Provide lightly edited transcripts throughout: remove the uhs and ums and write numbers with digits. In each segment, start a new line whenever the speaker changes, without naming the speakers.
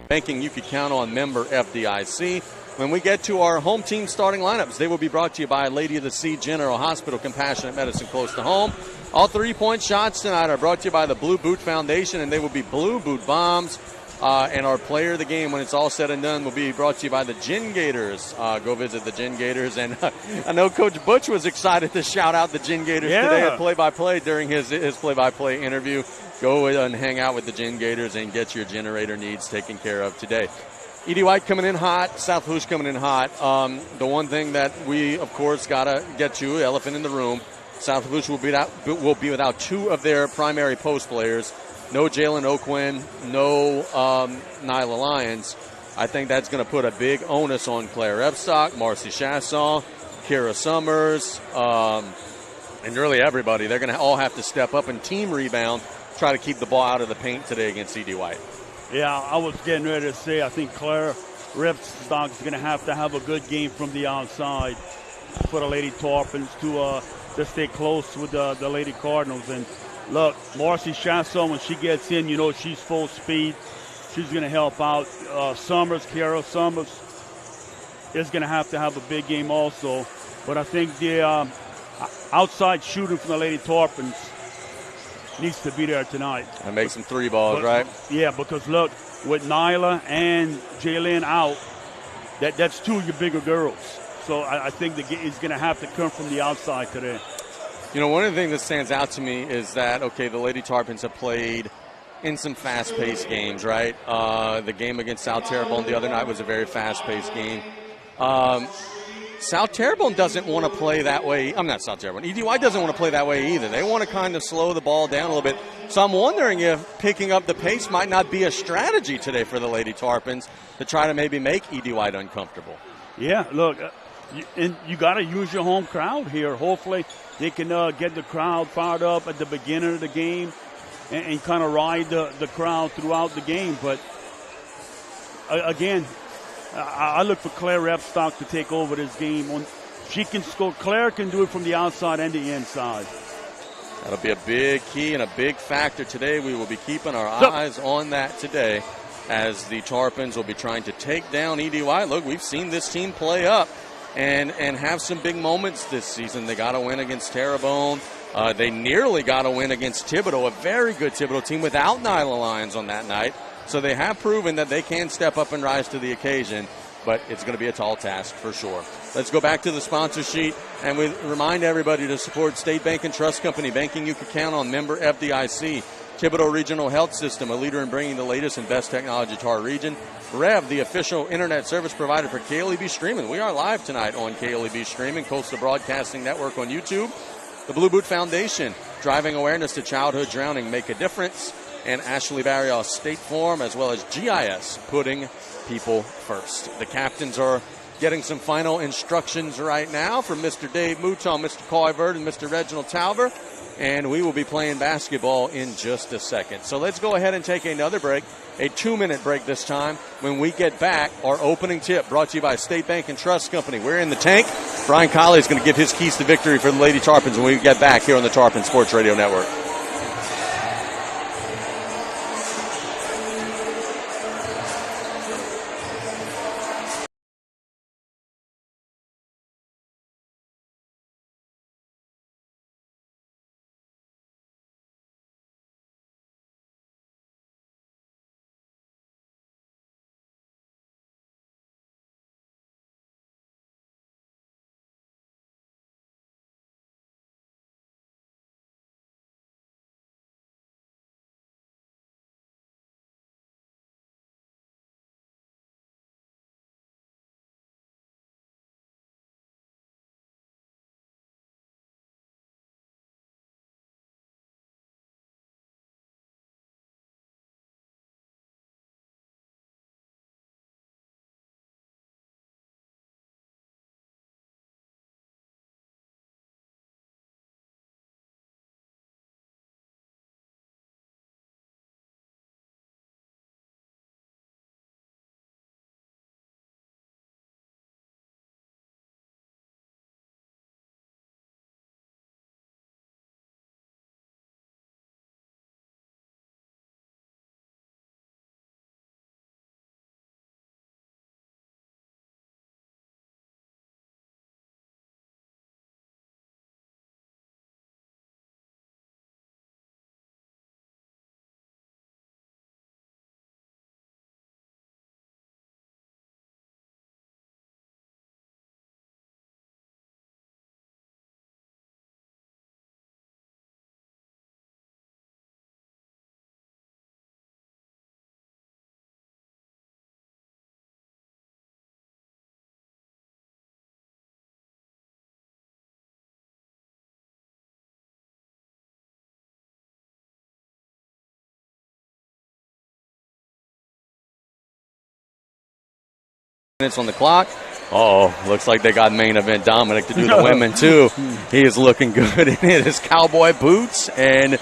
banking you could count on, member FDIC. When we get to our home team starting lineups, they will be brought to you by Lady of the Sea General Hospital, compassionate medicine close to home. All 3-point shots tonight are brought to you by the Blue Boot Foundation, and they will be Blue Boot bombs. And our player of the game, when it's all said and done, will be brought to you by the Gin Gators. Go visit the Gin Gators. And I know Coach Butch was excited to shout out the Gin Gators today at play-by-play during his play-by-play interview. Go and hang out with the Gin Gators and get your generator needs taken care of today. Edie White coming in hot, South Lafourche coming in hot. The one thing that we, of course, got to get to, elephant in the room, South Lafourche will be without 2 of their primary post players. No Jalen Oquin, no Nyla Lyons. I think that's going to put a big onus on Claire Epstock, Marcy Chasson, Kira Summers, and really everybody. They're going to all have to step up and team rebound, try to keep the ball out of the paint today against Edie White. Yeah, I was getting ready to say I think Claire Epstock is going to have a good game from the outside for the Lady Tarpons to stay close with the Lady Cardinals. And look, Marcy Chasson, when she gets in, you know she's full speed. She's going to help out. Kara Summers is going to have a big game also. But I think the outside shooting from the Lady Tarpons needs to be there tonight. And make some 3 balls, right? Yeah, because look, with Nyla and Jalen out, that's 2 of your bigger girls. So I think it's going to have to come from the outside today. You know, one of the things that stands out to me is that, okay, the Lady Tarpons have played in some fast-paced games, right? The game against South Terrebonne the other night was a very fast-paced game. South Terrebonne doesn't want to play that way. I'm not South Terrebonne. EDY doesn't want to play that way either. They want to kind of slow the ball down a little bit. So I'm wondering if picking up the pace might not be a strategy today for the Lady Tarpons to try to maybe make EDY uncomfortable. Yeah, look, you got to use your home crowd here. Hopefully they can get the crowd fired up at the beginning of the game and kind of ride the crowd throughout the game. But, again, I look for Claire Epstock to take over this game. She can score. Claire can do it from the outside and the inside. That'll be a big key and a big factor today. We will be keeping our eyes on that today as the Tarpons will be trying to take down EDY. Look, we've seen this team play up and have some big moments this season. They got a win against Terrebonne. They nearly got a win against Thibodaux, a very good Thibodaux team without Nyla Lyons on that night. So they have proven that they can step up and rise to the occasion, but it's going to be a tall task for sure. Let's go back to the sponsor sheet, and we remind everybody to support State Bank and Trust Company, banking you can count on, member FDIC. Thibodaux Regional Health System, a leader in bringing the latest and best technology to our region. Rev, the official internet service provider for KLEB Streaming. We are live tonight on KLEB Streaming, Coastal Broadcasting Network on YouTube. The Blue Boot Foundation, driving awareness to childhood drowning, make a difference. And Ashley Barrios State Farm, as well as GIS, putting people first. The captains are getting some final instructions right now from Mr. Dave Mouton, Mr. Coivert, and Mr. Reginald Talbert. And we will be playing basketball in just a second. So let's go ahead and take another break, a 2-minute break this time. When we get back, our opening tip brought to you by State Bank and Trust Company. We're in the tank. Brian Colley is going to give his keys to victory for the Lady Tarpons when we get back here on the Tarpon Sports Radio Network. minutes on the clock. Looks like they got main event Dominic to do the women too. He is looking good in his cowboy boots and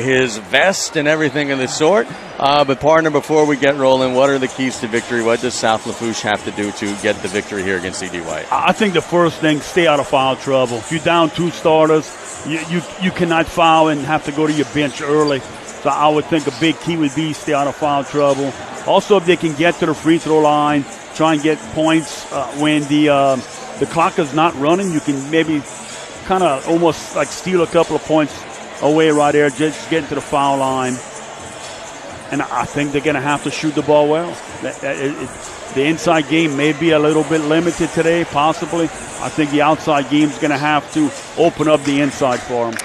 his vest and everything of the sort. But partner, before we get rolling, what are the keys to victory? What does South Lafourche have to do to get the victory here against C.D. White?
I think the first thing, stay out of foul trouble. If you're down 2 starters, you cannot foul and have to go to your bench early. So I would think a big key would be stay out of foul trouble. Also, if they can get to the free throw line, try and get points when the clock is not running. You can maybe kind of almost like steal a couple of points away right there, just getting to the foul line. And I think they're going to have to shoot the ball well. The inside game may be a little bit limited today, possibly. I think the outside game is going to have to open up the inside for them.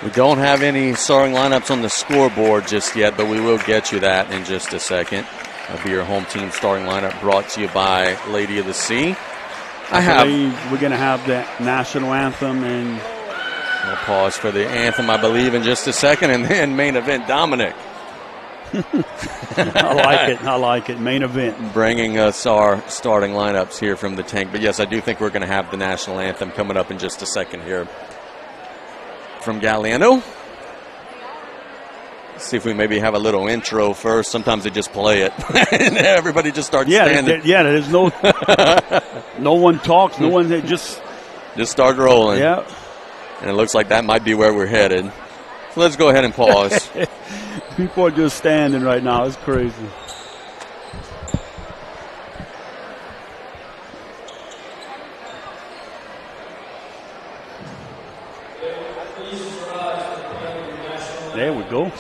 We don't have any starting lineups on the scoreboard just yet, but we will get you that in just a second. That'll be your home team starting lineup brought to you by Lady of the Sea.
I believe we're going to have the national anthem, and
we'll pause for the anthem, I believe, in just a second, and then main event Dominic.
I like it. Main event.
Bringing us our starting lineups here from the tank. But yes, I do think we're going to have the national anthem coming up in just a second here from Galliano. Let's see if we maybe have a little intro first. Sometimes they just play it and everybody just starts standing.
There's no one talks. No one just
start rolling.
Yeah.
And it looks like that might be where we're headed. So let's go ahead and pause.
People are just standing right now. It's crazy. There we go.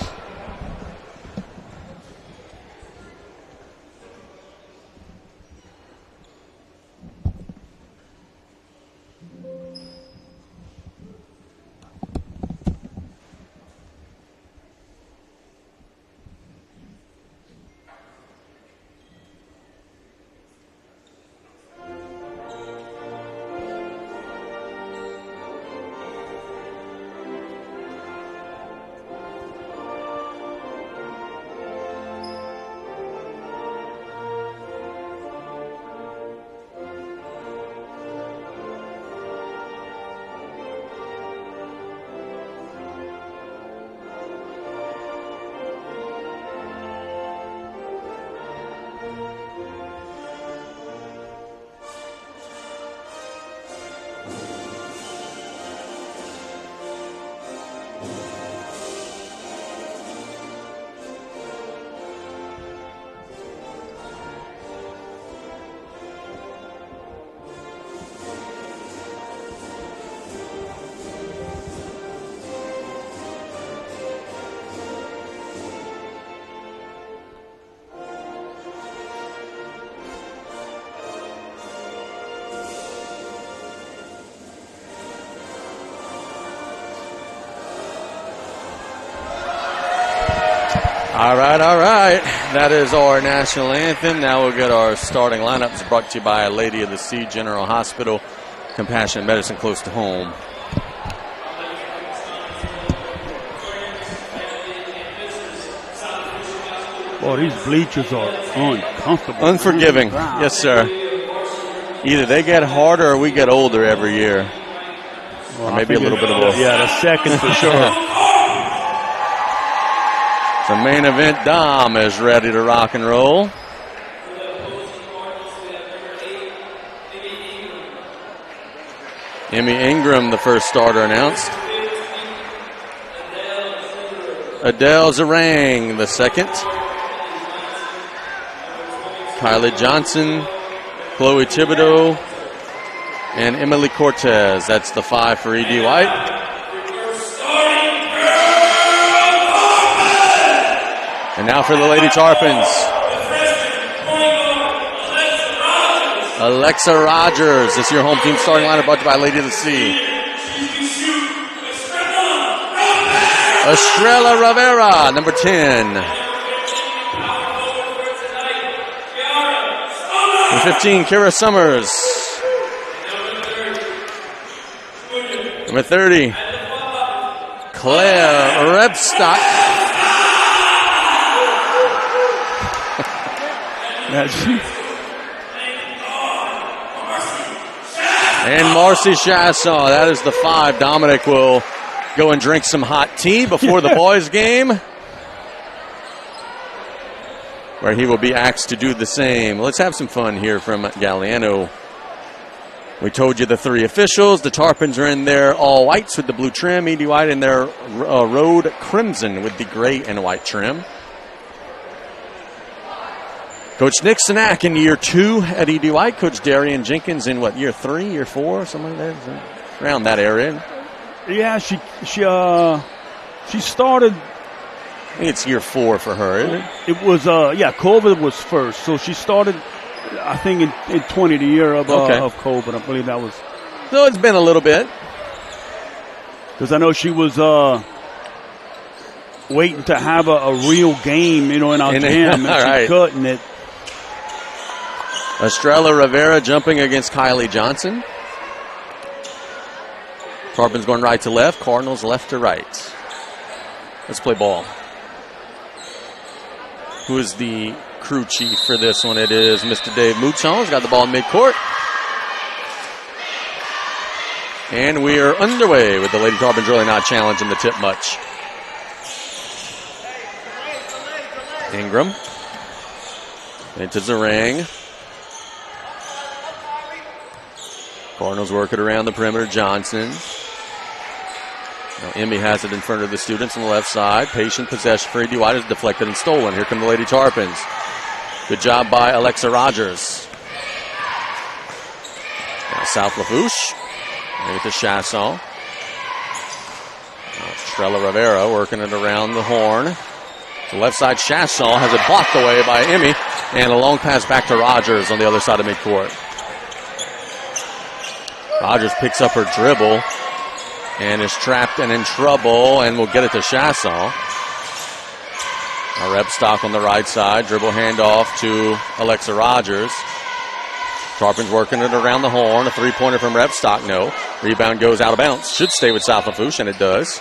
All right. That is our national anthem. Now we'll get our starting lineups brought to you by Lady of the Sea General Hospital, compassionate medicine close to home.
Boy, these bleachers are uncomfortable.
Unforgiving. Yes, sir. Either they get harder or we get older every year.
Well,
or maybe a little bit of both.
Yeah, the second for sure.
The main event Dom is ready to rock and roll. Emmy Ingram, the first starter announced. Adele Zarang, the second. Kylie Johnson, Chloe Thibodeau, and Emily Cortez. That's the 5 for E.D. White. And now for the Lady Tarpons. Alexa Rogers. This is your home team starting lineup brought to you by Lady of the Sea. Estrella Rivera, number 10. Number 15, Kira Summers. Number 30, Claire Rebstock. And Marcy Chasson, that is the 5. Dominic will go and drink some hot tea before the boys' game, where he will be asked to do the same. Let's have some fun here from Galliano. We told you the 3 officials. The Tarpons are in their all whites with the blue trim. E.D. White in their road crimson with the gray and white trim. Coach Nick Sinak in year 2 at E.D. White. Coach Darian Jenkins in what, year 3, year 4, something like that? Around that area.
Yeah, she started.
I think it's year 4 for her, isn't it?
It was, COVID was first. So she started, I think, in 20, the year of COVID. I believe that was.
So it's been a little bit.
Because I know she was waiting to have a real game, in our gym. And she couldn't.
Estrella Rivera jumping against Kylie Johnson. Tarpons going right to left. Cardinals left to right. Let's play ball. Who is the crew chief for this one? It is Mr. Dave Mouchon. He's got the ball in midcourt. And we are underway with the Lady Tarpons really not challenging the tip much. Ingram. Into Zarang. Cardinals work it around the perimeter. Johnson. Now Emmy has it in front of the students on the left side. Patient possession for E.D. White is deflected and stolen. Here come the Lady Tarpons. Good job by Alexa Rogers. Now South Lafourche. Maybe to Chasson. Estrella Rivera working it around the horn. The left side, Chasson has it blocked away by Emmy. And a long pass back to Rogers on the other side of midcourt. Rogers picks up her dribble and is trapped and in trouble and will get it to Chasson. Now Rebstock on the right side. Dribble handoff to Alexa Rogers. Tarpons working it around the horn. A 3-pointer from Rebstock, no. Rebound goes out of bounds. Should stay with South Lafourche, and it does.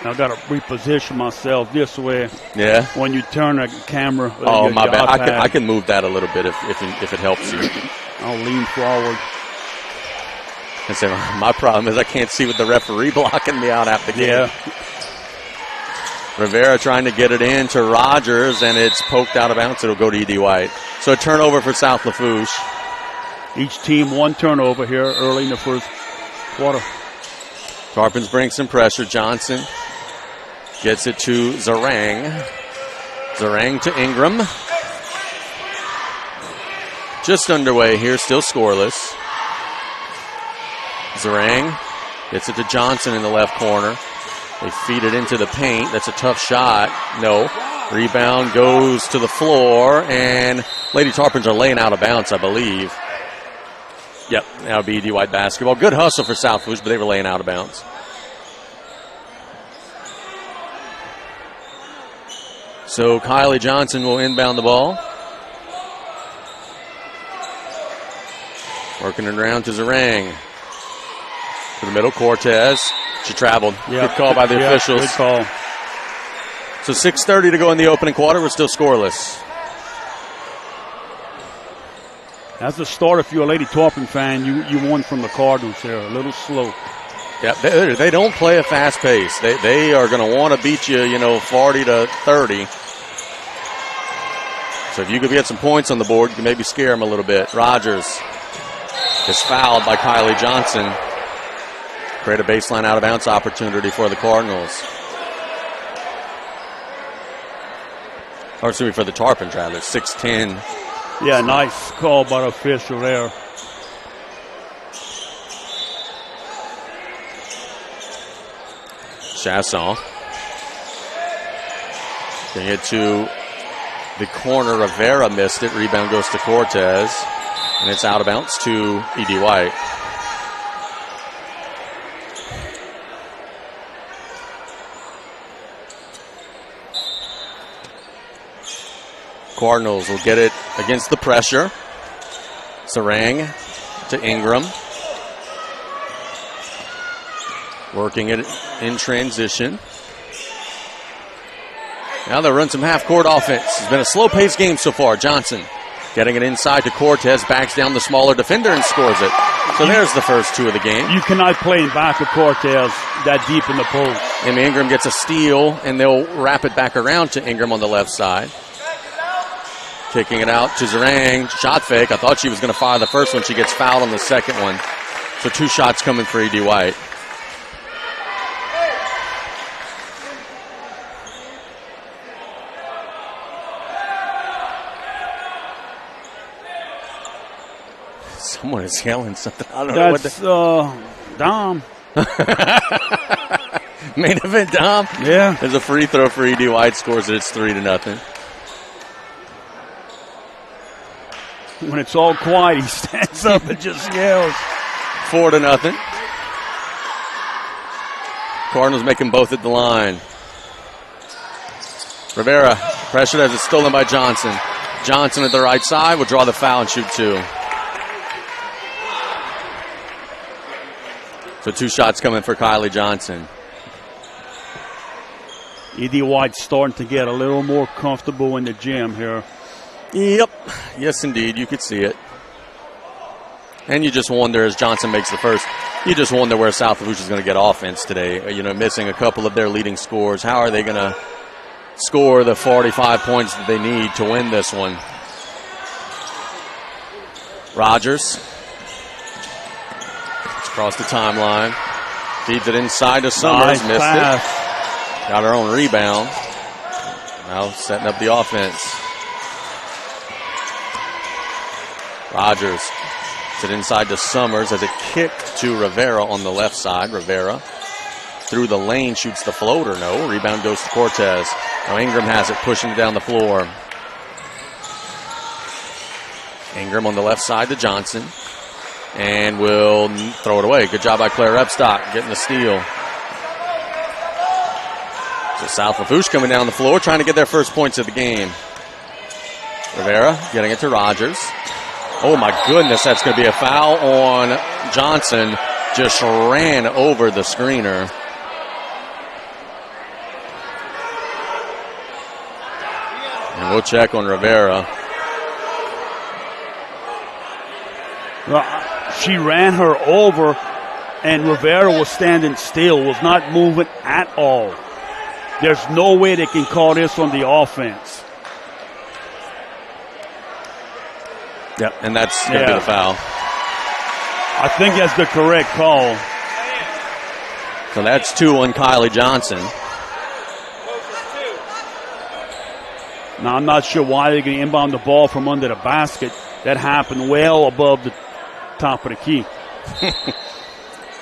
Now I've got to reposition myself this way.
Yeah.
When you turn the camera.
Oh, my bad. I can move that a little bit if it helps you.
I'll lean forward.
And say, my problem is I can't see with the referee blocking me out after the game.
Yeah.
Rivera trying to get it in to Rogers, and it's poked out of bounds. It'll go to E.D. White. So a turnover for South Lafourche.
Each team 1 turnover here early in the first quarter.
Tarpons bring some pressure. Johnson gets it to Zarang. Zarang to Ingram. Just underway here, still scoreless. Zarang gets it to Johnson in the left corner. They feed it into the paint. That's a tough shot. No. Rebound goes to the floor, and Lady Tarpons are laying out of bounds, I believe. Yep, that would be E.D. White basketball. Good hustle for South Lafourche, but they were laying out of bounds. So Kylie Johnson will inbound the ball. Working it around to Zarang. To the middle, Cortez. She traveled. Yep. Good call by the officials.
Good call.
So 6:30 to go in the opening quarter. We're still scoreless.
That's the start. If you're a Lady Tarpon fan, you won from the Cardinals there. A little slow.
Yeah, they don't play a fast pace. They are going to want to beat you, 40-30. So if you could get some points on the board, you can maybe scare them a little bit. Rogers is fouled by Kylie Johnson. Create a baseline out of bounds opportunity for the Cardinals. Or excuse me, for the Tarpons rather. 6-10.
Yeah, nice call by the official there.
Chasson. Bring it to the corner. Rivera missed it. Rebound goes to Cortez. And it's out of bounds to E.D. White. Cardinals will get it against the pressure. Sarang to Ingram. Working it in transition. Now they'll run some half-court offense. It's been a slow-paced game so far. Johnson Getting it inside to Cortez, backs down the smaller defender and scores it. So there's the first 2 of the game.
You cannot play in back of Cortez that deep in the post.
And Ingram gets a steal, and they'll wrap it back around to Ingram on the left side. Kicking it out to Zarang. Shot fake. I thought she was going to fire the first one. She gets fouled on the second one. So 2 shots coming for E.D. White. Someone is yelling something. I don't know what
Dom.
Main event Dom.
Yeah.
There's a free throw for E.D. White. Scores it. It's 3-0.
When it's all quiet, he stands up and just yells.
4-0. Cardinals making both at the line. Rivera pressured as it's stolen by Johnson. Johnson at the right side will draw the foul and shoot 2. So 2 shots coming for Kylie Johnson.
E.D. White's starting to get a little more comfortable in the gym here.
Yep. Yes, indeed. You could see it. And you just wonder, as Johnson makes the first, you just wonder where South Lafourche is going to get offense today. You know, missing a couple of their leading scores. How are they going to score the 45 points that they need to win this one? Rogers. It's across the timeline. Feeds it inside to Summers.
Nice
missed
pass.
it. Got her own rebound. Now setting up the offense. Rogers. It inside to Summers as it kicked to Rivera on the left side. Rivera through the lane, shoots the floater. No. Rebound goes to Cortez. Now Ingram has it, pushing it down the floor. Ingram on the left side to Johnson. And will throw it away. Good job by Claire Epstock getting the steal. So South Lafourche coming down the floor, trying to get their first points of the game. Rivera getting it to Rogers. Oh, my goodness, that's going to be a foul on Johnson. Just ran over the screener. And we'll check on Rivera.
Well, she ran her over, and Rivera was standing still, was not moving at all. There's no way they can call this on the offense.
Yep, and that's going to be the foul.
I think that's the correct call.
So that's 2 on Kylie Johnson.
Now, I'm not sure why they're going to inbound the ball from under the basket. That happened well above the top of the key.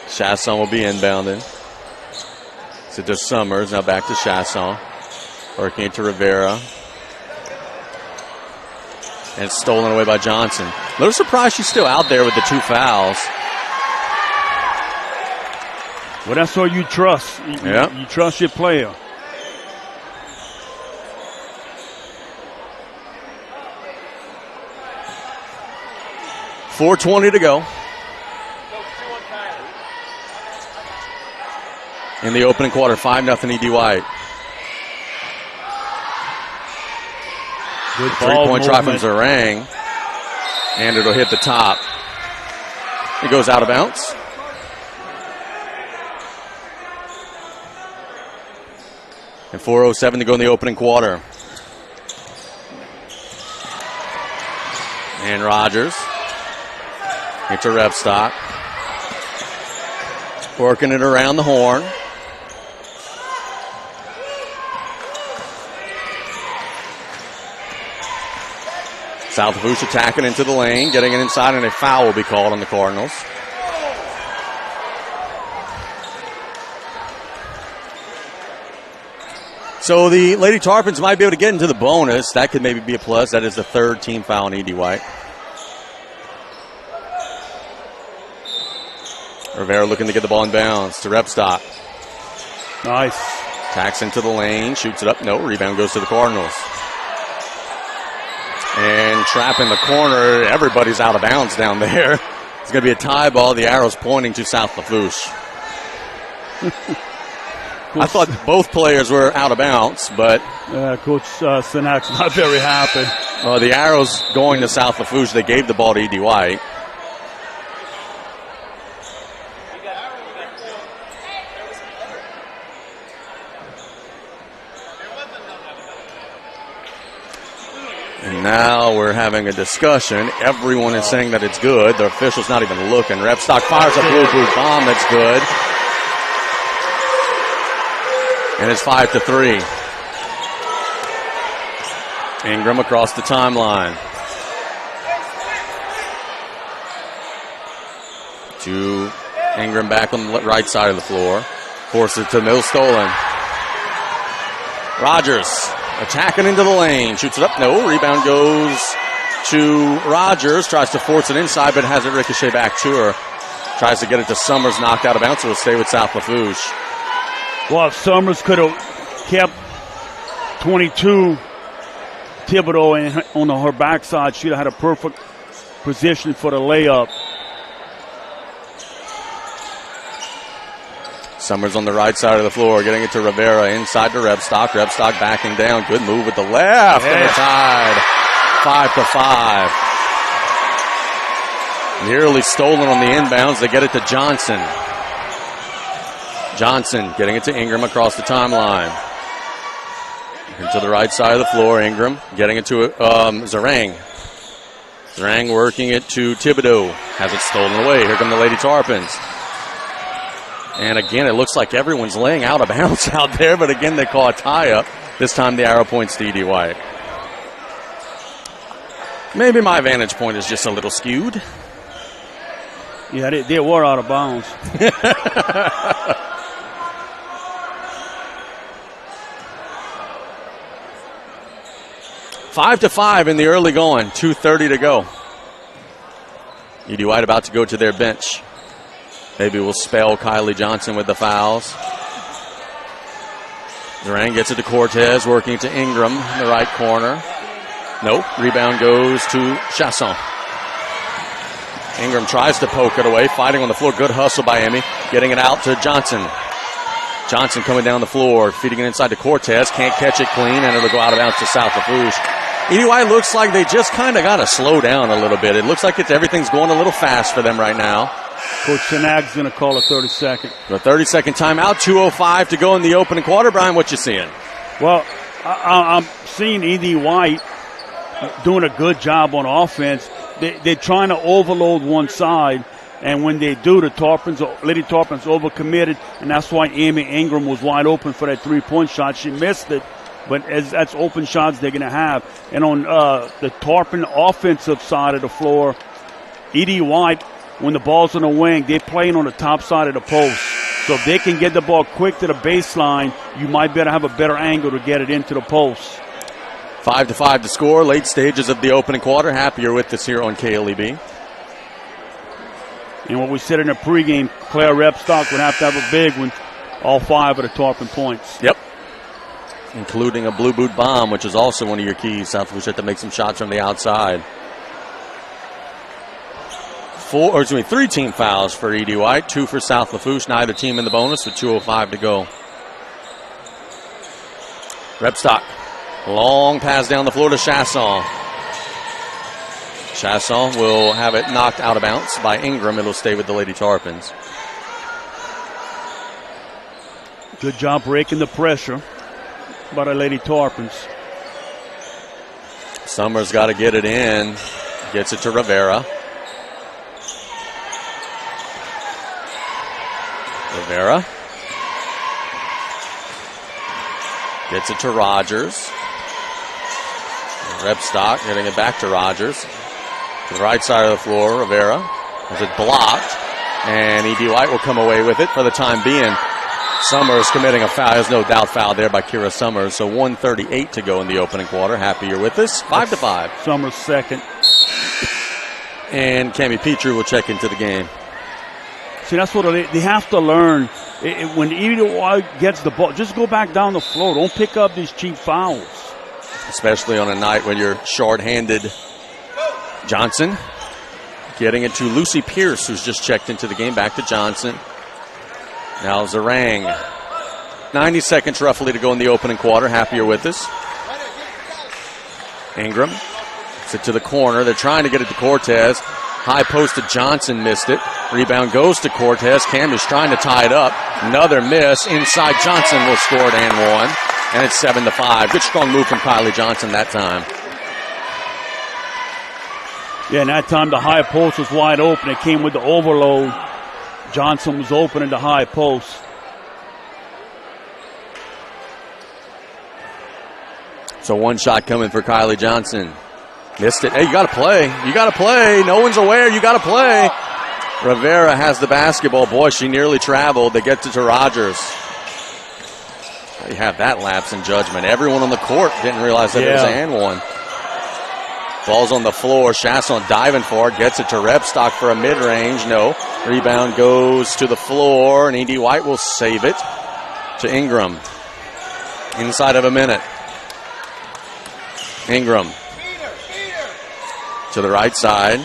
Chasson will be inbounding. So to Summers, now back to Chasson. Working it to Rivera. And it's stolen away by Johnson. A little surprised she's still out there with the 2 fouls.
Well, that's all you trust. You trust your player.
.420 to go. In the opening quarter, 5-0 E.D. White.
Good
3-point try from Zarang. And it'll hit the top. It goes out of bounds. And 4:07 to go in the opening quarter. And Rogers. It's a Repstock. Working it around the horn. South Lafourche attacking into the lane, getting it inside, and a foul will be called on the Cardinals. So the Lady Tarpons might be able to get into the bonus. That could maybe be a plus. That is the 3rd team foul on E.D. White. Rivera looking to get the ball in bounds to Repstock.
Nice.
Tacks into the lane, shoots it up. No, rebound goes to the Cardinals. And trap in the corner. Everybody's out of bounds down there. It's going to be a tie ball. The arrow's pointing to South Lafourche. I thought both players were out of bounds, but...
Coach Sinak's not very happy.
Well, the arrow's going to South Lafourche. They gave the ball to E.D. White. And now we're having a discussion. Everyone is saying that it's good. The official's not even looking. Repstock fires a blue boot bomb. That's good. And it's 5-3. Ingram across the timeline. To Ingram back on the right side of the floor. Forces it to Mill Stolen. Rogers attacking into the lane. Shoots it up. No. Rebound goes to Rogers. Tries to force it inside, but has it ricochet back to her. Tries to get it to Summers. Knocked out of bounds. Will stay with South Lafourche.
Well, if Summers could have kept 22 Thibodeau on her backside, she'd have had a perfect position for the layup.
Summers on the right side of the floor, getting it to Rivera, inside to Repstock. Repstock backing down. Good move with the left, and it's tied 5-5. Nearly stolen on the inbounds. They get it to Johnson. Johnson getting it to Ingram across the timeline. Into the right side of the floor, Ingram getting it to Zarang. Zarang working it to Thibodeau. Has it stolen away. Here come the Lady Tarpons. And again, it looks like everyone's laying out of bounds out there, but again, they call a tie-up. This time the arrow points to E.D. White. Maybe my vantage point is just a little skewed.
Yeah, they were out of bounds.
5-5 in the early going. 2:30 to go. E.D. White about to go to their bench. Maybe we'll spell Kylie Johnson with the fouls. Durang gets it to Cortez, working to Ingram in the right corner. Nope. Rebound goes to Chasson. Ingram tries to poke it away, fighting on the floor. Good hustle by Emmy. Getting it out to Johnson. Johnson coming down the floor, feeding it inside to Cortez. Can't catch it clean, and it'll go out of bounds to South Lafourche. E.D. White looks like they just kind of got to slow down a little bit. It looks like everything's going a little fast for them right now.
Coach Sinag's going to call a 30-second.
The 30-second timeout, 2:05 to go in the opening quarter. Brian, what you seeing?
Well, I'm seeing E.D. White doing a good job on offense. They're trying to overload one side, and when they do, Lady Tarpons overcommitted, and that's why Amy Ingram was wide open for that three-point shot. She missed it, but that's open shots they're going to have. And on the Tarpon offensive side of the floor, E.D. White, when the ball's on the wing, they're playing on the top side of the post. So if they can get the ball quick to the baseline, you might better have a better angle to get it into the post.
5-5 to score. Late stages of the opening quarter. Happy you're with us here on KLEB.
And what we said in the pregame, Claire Repstock would have to have a big one. All 5 of the Tarpon points.
Yep. Including a blue boot bomb, which is also one of your keys. South Lafourche had to make some shots from the outside. 3 team fouls for E.D. White, 2 for South Lafourche. Neither team in the bonus with 2:05 to go. Repstock. Long pass down the floor to Chasson. Chasson will have it knocked out of bounds by Ingram. It'll stay with the Lady Tarpons.
Good job breaking the pressure by the Lady Tarpons.
Summers got to get it in. Gets it to Rivera. Rivera gets it to Rogers. Repstock getting it back to Rogers. To the right side of the floor, Rivera has it blocked. And E.D. White will come away with it for the time being. Summers committing a foul. There's no doubt foul there by Kira Summers. So 1:38 to go in the opening quarter. Happy you're with us. 5-5.
Summers second.
And Cammie Petrie will check into the game.
See, that's what they have to learn. When E.D. White gets the ball, just go back down the floor. Don't pick up these cheap fouls.
Especially on a night when you're short-handed. Johnson getting it to Lucy Pierce, who's just checked into the game. Back to Johnson. Now Zarang. 90 seconds roughly to go in the opening quarter. Happy you're with us. Ingram Gets it to the corner. They're trying to get it to Cortez. High post to Johnson, missed it. Rebound goes to Cortez. Cam is trying to tie it up. Another miss. Inside Johnson will score it and one. And it's 7-5. Good strong move from Kylie Johnson that time.
Yeah, and that time the high post was wide open. It came with the overload. Johnson was open in the high post.
So one shot coming for Kylie Johnson. Missed it. Hey, you got to play. You got to play. No one's aware. You got to play. Rivera has the basketball. Boy, she nearly traveled. They get it to Rogers. You have that lapse in judgment. Everyone on the court didn't realize that it was an and one. Ball's on the floor. Chasson diving for it. Gets it to Rebstock for a mid-range. No. Rebound goes to the floor, and E.D. White will save it to Ingram. Inside of a minute. Ingram to the right side.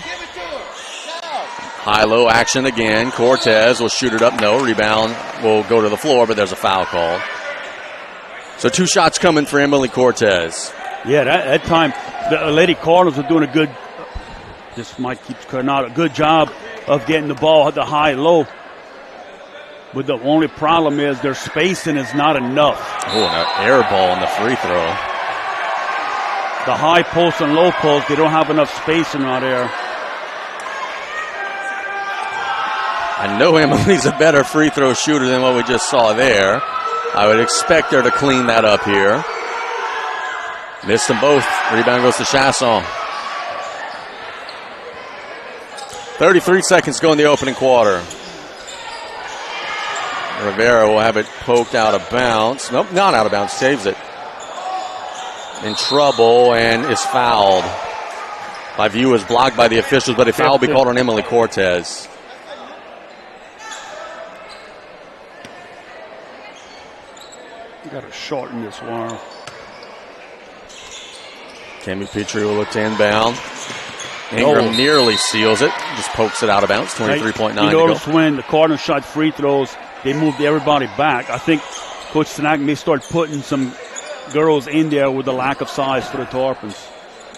High-low action again. Cortez will shoot it up. No. Rebound will go to the floor, but there's a foul call. So 2 shots coming for Emily Cortez.
Yeah, that time the Lady Cardinals are doing a good. This might keep cutting out. A good job of getting the ball at the high-low. But the only problem is their spacing is not enough.
Oh, an air ball on the free throw.
The high post and low post, they don't have enough spacing out there.
I know Emily's a better free throw shooter than what we just saw there. I would expect her to clean that up here. Missed them both. Rebound goes to Chasson. 33 seconds to go in the opening quarter. Rivera will have it poked out of bounds. Nope, not out of bounds. Saves it. In trouble and is fouled. My view is blocked by the officials, but a foul will be called on Emily Cortez.
You got to shorten this one.
Tammy Petrie will look to inbound. Ingram nearly seals it. Just pokes it out of bounds. 23.9 to go.
You notice when the Cardinals shot free throws, they moved everybody back. I think Coach Stanak may start putting some girls in there with the lack of size for the Tarpons.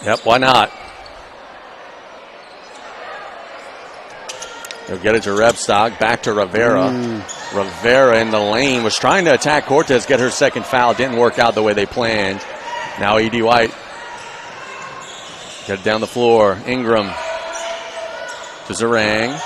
Yep, why not? They'll get it to Rebstock. Back to Rivera. Rivera in the lane was trying to attack Cortez, get her second foul. Didn't work out the way they planned. Now E.D. White. Get it down the floor. Ingram to Zerang.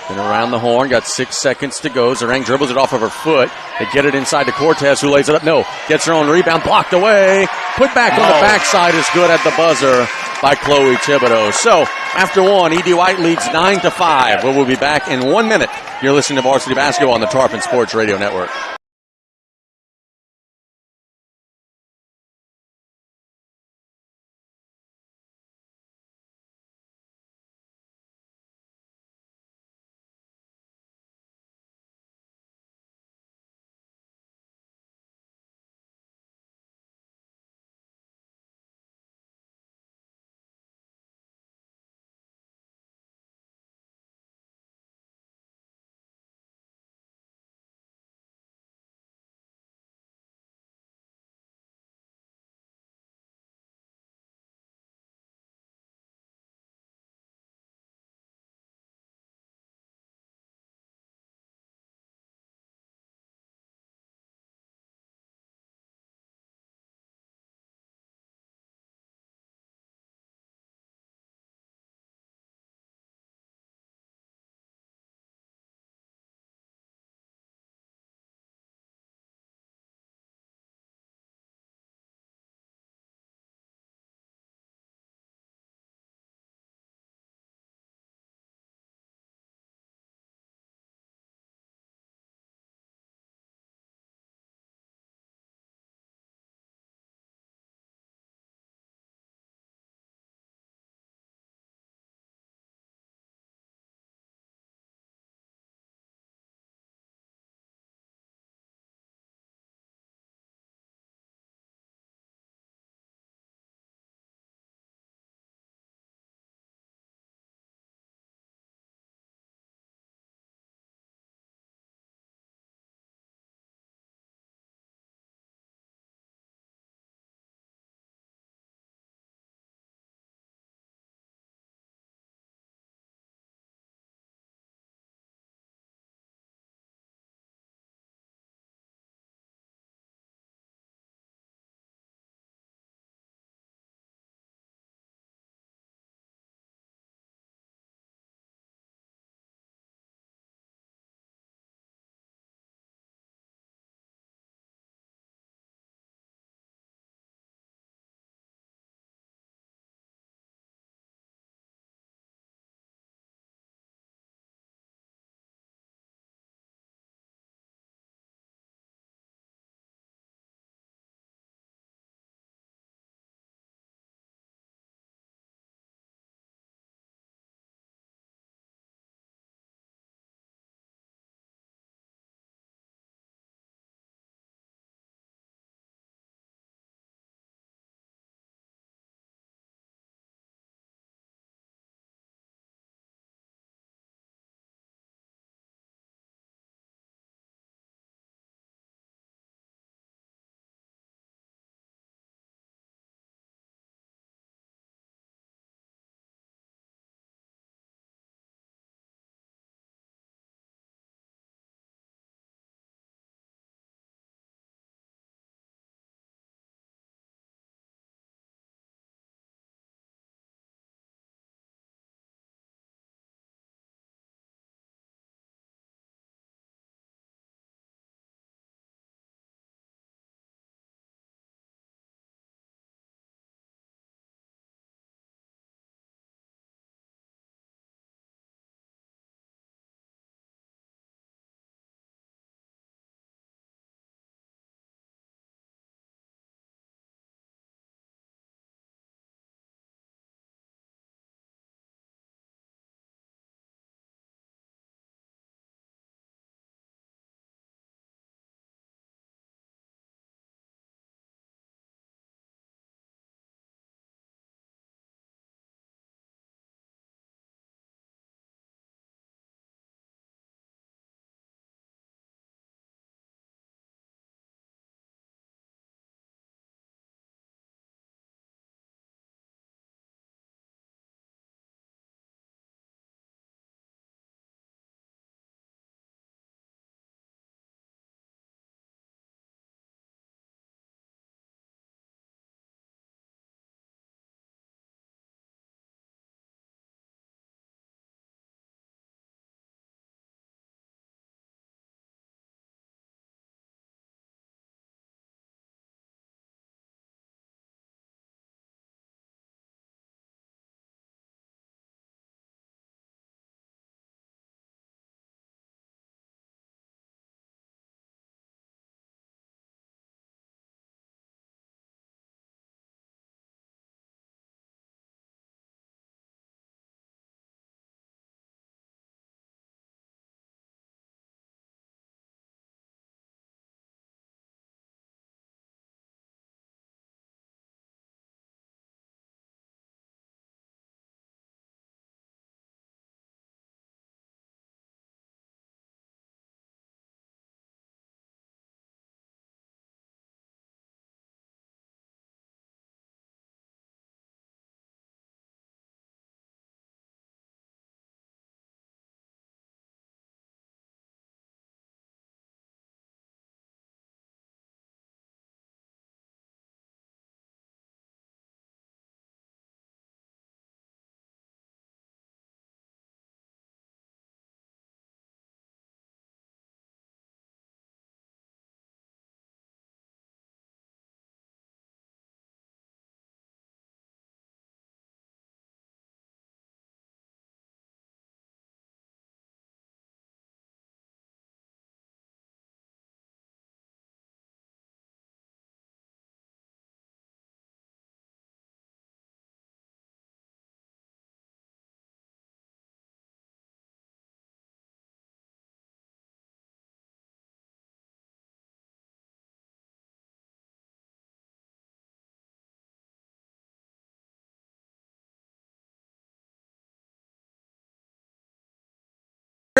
And around the horn. Got 6 seconds to go. Zerang dribbles it off of her foot. They get it inside to Cortez, who lays it up. No. Gets her own rebound. Blocked away. Put back on the backside is good at the buzzer by Chloe Thibodeau. So, after one, E.D. White leads 9-5. We'll be back in 1 minute. You're listening to Varsity Basketball on the Tarpon Sports Radio Network.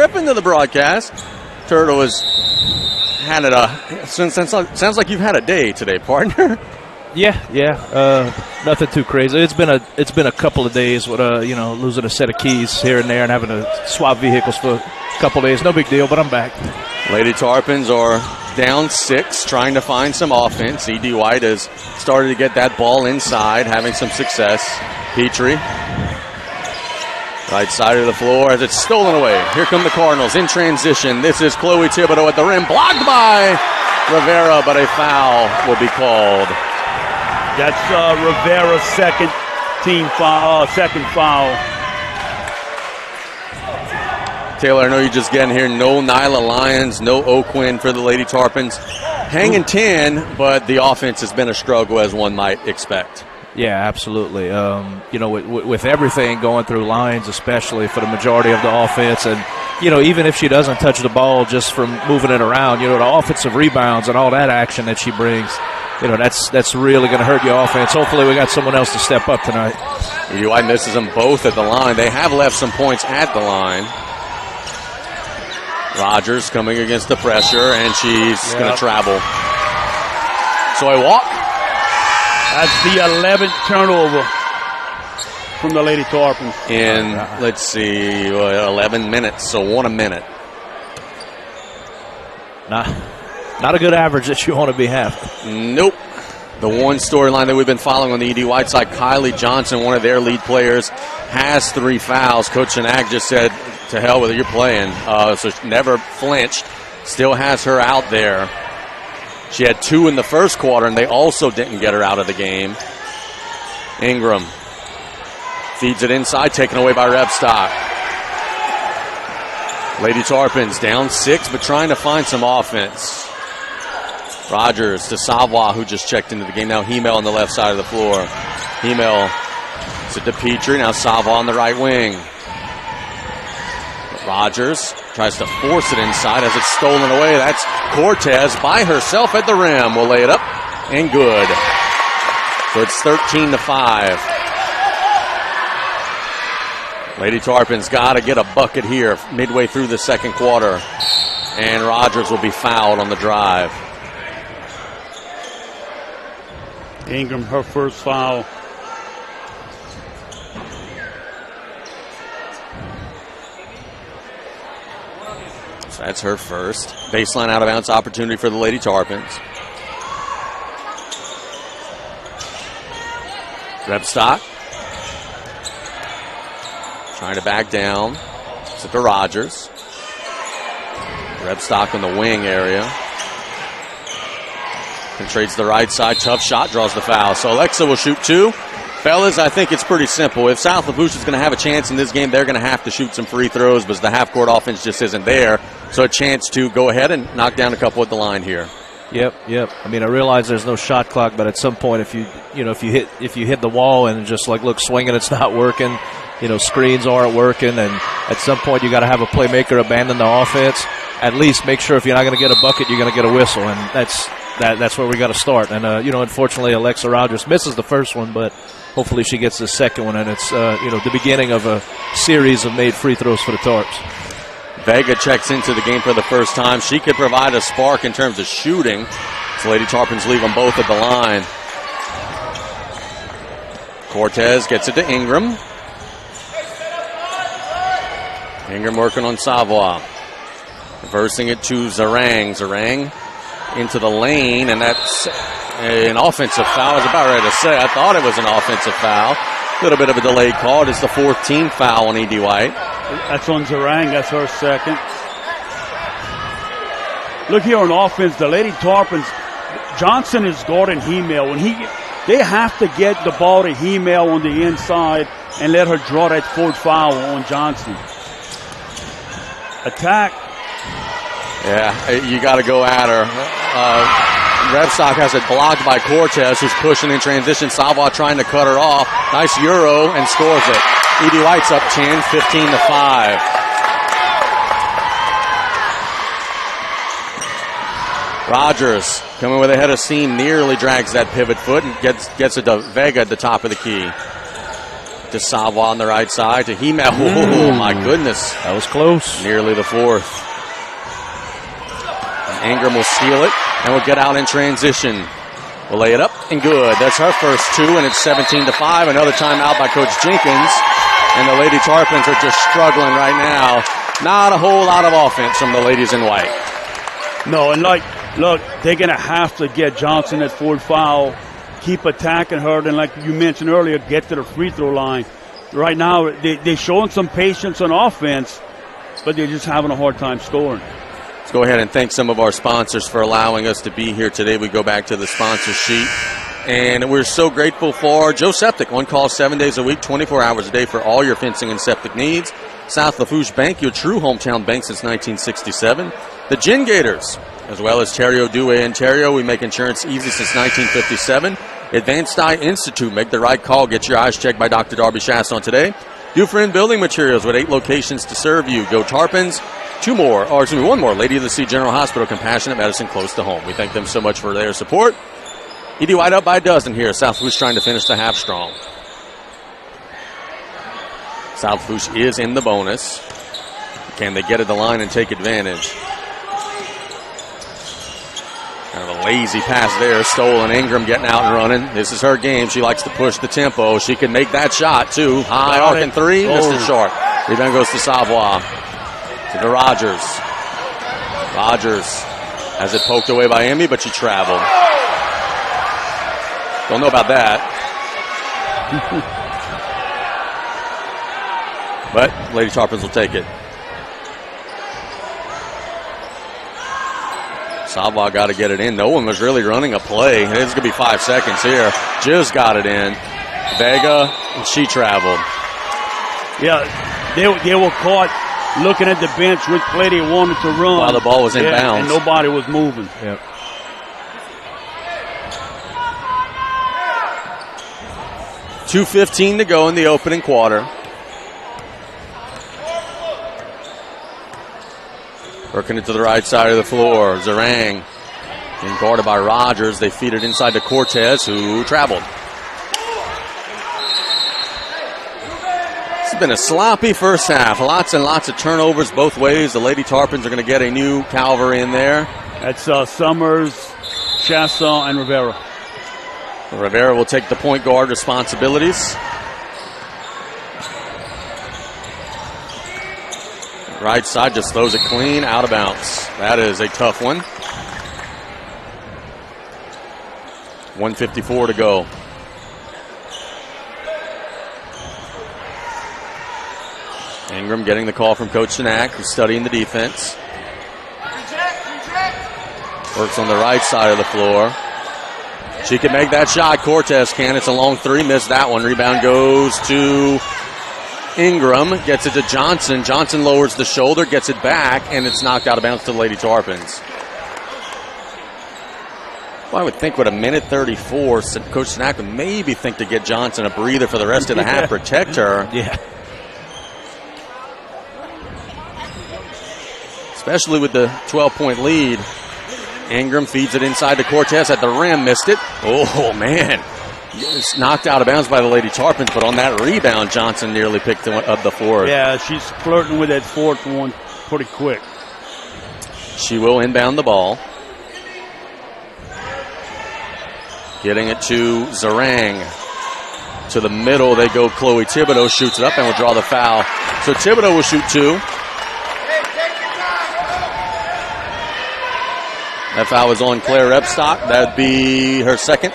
Griffin to the broadcast. Turtle has had it sounds like you've had a day today, partner.
Yeah. Nothing too crazy. It's been a couple of days with losing a set of keys here and there and having to swap vehicles for a couple of days. No big deal, but I'm back.
Lady Tarpons are down 6, trying to find some offense. E.D. White has started to get that ball inside, having some success. Petrie, right side of the floor as it's stolen away. Here come the Cardinals in transition. This is Chloe Thibodeau at the rim, blocked by Rivera, but a foul will be called.
That's Rivera's second foul.
Taylor, I know you're just getting here. No Nyla Lyons, no O'Quinn for the Lady Tarpons. Hanging 10, but the offense has been a struggle, as one might expect.
Yeah, absolutely. With everything going through Lyons, especially for the majority of the offense, and even if she doesn't touch the ball just from moving it around, the offensive rebounds and all that action that she brings, that's really going to hurt your offense. Hopefully we got someone else to step up tonight.
UI misses them both at the line. They have left some points at the line. Rogers coming against the pressure, and she's going to travel. So a walk.
That's the 11th turnover from the Lady Tarpons.
In, let's see, 11 minutes, so 1 a minute.
Not a good average that you want to be having.
Nope. The one storyline that we've been following on the E.D. White side, Kylie Johnson, one of their lead players, has 3 fouls. Coach Shanag just said, to hell with it, you're playing. So she never flinched. Still has her out there. She had 2 in the first quarter, and they also didn't get her out of the game. Ingram feeds it inside, taken away by Rebstock. Lady Tarpons down 6, but trying to find some offense. Rogers to Savoie, who just checked into the game. Now Hemel on the left side of the floor. Hemel to Petrie. Now Savoie on the right wing. Rogers tries to force it inside as it's stolen away. That's Cortez by herself at the rim. Will lay it up and good. So it's 13-5. Lady Tarpons got to get a bucket here midway through the second quarter. And Rogers will be fouled on the drive.
Ingram, her first foul.
So that's her first. Baseline out of bounds opportunity for the Lady Tarpons. Rebstock trying to back down. It's to Rogers. Rebstock in the wing area. And trades the right side. Tough shot, draws the foul. So Alexa will shoot 2. Fellas, I think it's pretty simple. If South Lafourche is going to have a chance in this game, they're going to have to shoot some free throws because the half-court offense just isn't there. So a chance to go ahead and knock down a couple at the line here.
Yep. I mean, I realize there's no shot clock, but at some point, if you hit the wall and just look swinging, it's not working. Screens aren't working, and at some point you got to have a playmaker abandon the offense. At least make sure if you're not going to get a bucket, you're going to get a whistle, and that's where we got to start. And unfortunately, Alexa Rogers misses the first one, but hopefully she gets the second one, and it's the beginning of a series of made free throws for the Tarps.
Vega checks into the game for the first time. She could provide a spark in terms of shooting. So Lady Tarpons leave them both at the line. Cortez gets it to Ingram. Ingram working on Savoie. Reversing it to Zarang. Zarang into the lane, and that's an offensive foul. I was about ready to say. I thought it was an offensive foul. A little bit of a delayed call. It is the 14th foul on E.D. White.
That's on Zarang. That's her second. Look here on offense, the Lady Tarpons. Johnson is guarding Hemel. They have to get the ball to Hemel on the inside and let her draw that 4th foul on Johnson. Attack.
Yeah, you got to go at her. Rebstock has it blocked by Cortez, who's pushing in transition. Savoie trying to cut her off. Nice Euro, and scores it. E.D. White's up 10, 15-5. Rogers coming with a head of steam, nearly drags that pivot foot and gets it to Vega at the top of the key. To to Savoie on the right side to Hema. Oh, my goodness.
That was close.
Nearly the fourth. Ingram will steal it and will get out in transition. Will lay it up and good. That's her first 2, and it's 17-5. Another timeout by Coach Jenkins. And the Lady Tarpons are just struggling right now. Not a whole lot of offense from the ladies in white.
No, and look, they're going to have to get Johnson at full foul, keep attacking her, and like you mentioned earlier, get to the free throw line. Right now, they're showing some patience on offense, but they're just having a hard time scoring.
Let's go ahead and thank some of our sponsors for allowing us to be here today. We go back to the sponsor sheet. And we're so grateful for Joe Septic, on call 7 days a week, 24 hours a day for all your fencing and septic needs. South Lafourche Bank, your true hometown bank since 1967. The Gin Gators, as well as Terrio Dewey and Terrio. We make insurance easy since 1957. Advanced Eye Institute, make the right call. Get your eyes checked by Dr. Darby Chasson today. Dufresne Building Materials with 8 locations to serve you. Go Tarpons. One more. Lady of the Sea General Hospital, compassionate medicine close to home. We thank them so much for their support. Edie White up by a dozen here. South Lafourche trying to finish the half strong. South Lafourche is in the bonus. Can they get at the line and take advantage? Kind of a lazy pass there. Stolen. Ingram getting out and running. This is her game. She likes to push the tempo. She can make that shot, too. High arc and 3. Missed it short. Rebound goes to Savoie. To Rogers. Rogers has it poked away by Emmy, but she traveled. Don't know about that. But Lady Tarpons will take it. Savoie got to get it in. No one was really running a play. It's going to be 5 seconds here. Jiz got it in. Vega, and she traveled.
Yeah, they were caught looking at the bench which play they wanted to run.
While the ball was in bounds.
And nobody was moving.
Yep.
.2:15 to go in the opening quarter. Working it to the right side of the floor. Zarang being guarded by Rogers. They feed it inside to Cortez, who traveled. It's been a sloppy first half. Lots and lots of turnovers both ways. The Lady Tarpons are going to get a new Calvary in there.
That's Summers, Chasson, and Rivera.
Rivera will take the point guard responsibilities. Right side just throws it clean, out of bounds. That is a tough one. 1:54 to go. Ingram getting the call from Coach Sinak, who's studying the defense. Works on the right side of the floor. She can make that shot. Cortez can. It's a long 3. Missed that one. Rebound goes to Ingram. Gets it to Johnson. Johnson lowers the shoulder, gets it back, and it's knocked out of bounds to the Lady Tarpons. Well, I would think with a minute 34, Coach Sinak would maybe think to get Johnson a breather for the rest of the half, protect her.
Yeah.
Especially with the 12-point lead. Ingram feeds it inside to Cortez at the rim. Missed it. Oh, man. It's knocked out of bounds by the Lady Tarpons, but on that rebound, Johnson nearly picked up the fourth.
Yeah, she's flirting with that fourth one pretty quick.
She will inbound the ball. Getting it to Zarang. To the middle, they go. Chloe Thibodeau shoots it up and will draw the foul. So Thibodeau will shoot 2. That foul is on Claire Epstock. That'd be her second.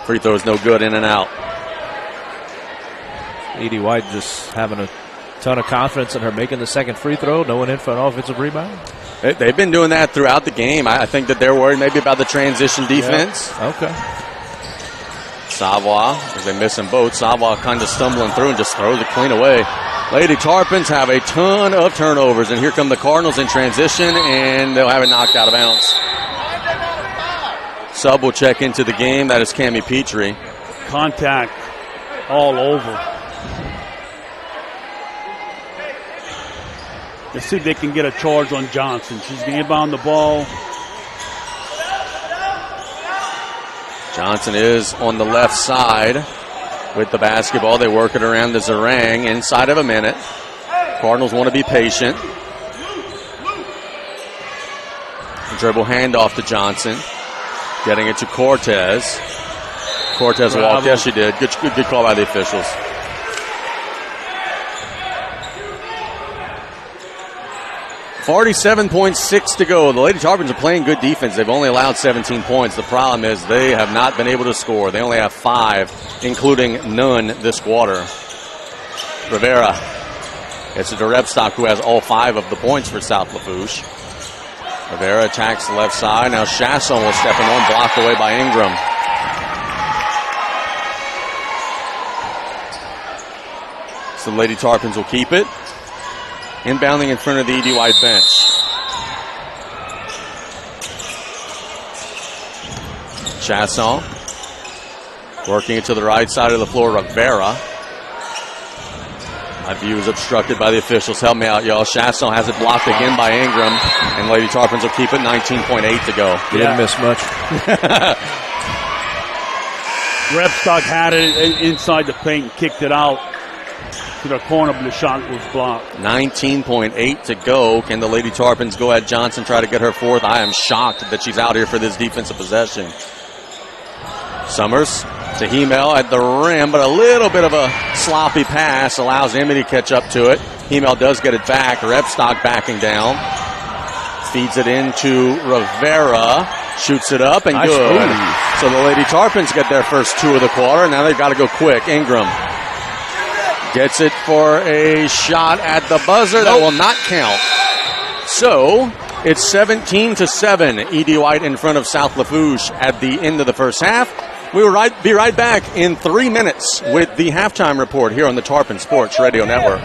Free throw is no good, in and out.
Edie White just having a ton of confidence in her making the second free throw. No one in for an offensive rebound.
They've been doing that throughout the game. I think that they're worried maybe about the transition defense.
Yeah. Okay.
Savoie, as they miss them both. Savoie kind of stumbling through and just throws it clean away. Lady Tarpons have a ton of turnovers, and here come the Cardinals in transition, and they'll have it knocked out of bounds. Sub will check into the game. That is Cammie Petrie.
Contact all over. Let's see if they can get a charge on Johnson. She's going to inbound the ball.
Johnson is on the left side with the basketball. They work it around the Zarang inside of a minute. Cardinals want to be patient. Dribble handoff to Johnson. Getting it to Cortez. Cortez walked. Yes, she did. Good call by the officials. .47.6 to go. The Lady Tarpons are playing good defense. They've only allowed 17 points. The problem is they have not been able to score. They only have 5, including none this quarter. Rivera. It's a Rebstock who has all 5 of the points for South Lafourche. Rivera attacks the left side. Now Chasson will step in one, blocked away by Ingram. So the Lady Tarpons will keep it. Inbounding in front of the E.D. White bench. Chasson working it to the right side of the floor. Rivera. My view is obstructed by the officials. Help me out, y'all. Chasson has it blocked again by Ingram, and Lady Tarpons will keep it. 19.8 to go.
You didn't miss much.
Rebstock had it inside the paint and kicked it out to the corner, but the shot was blocked.
19.8 to go. Can the Lady Tarpons go at Johnson, try to get her 4th? I am shocked that she's out here for this defensive possession. Summers to Hemel at the rim, but a little bit of a sloppy pass allows Emmy to catch up to it. Hemel does get it back. Rebstock backing down. Feeds it into Rivera. Shoots it up and nice good. Move. So the Lady Tarpons get their first 2 of the quarter. Now they've got to go quick. Ingram gets it for a shot at the buzzer. That will not count. So it's 17-7. E.D. White in front of South Lafourche at the end of the first half. We will be right back in 3 minutes with the halftime report here on the Tarpon Sports Radio Network.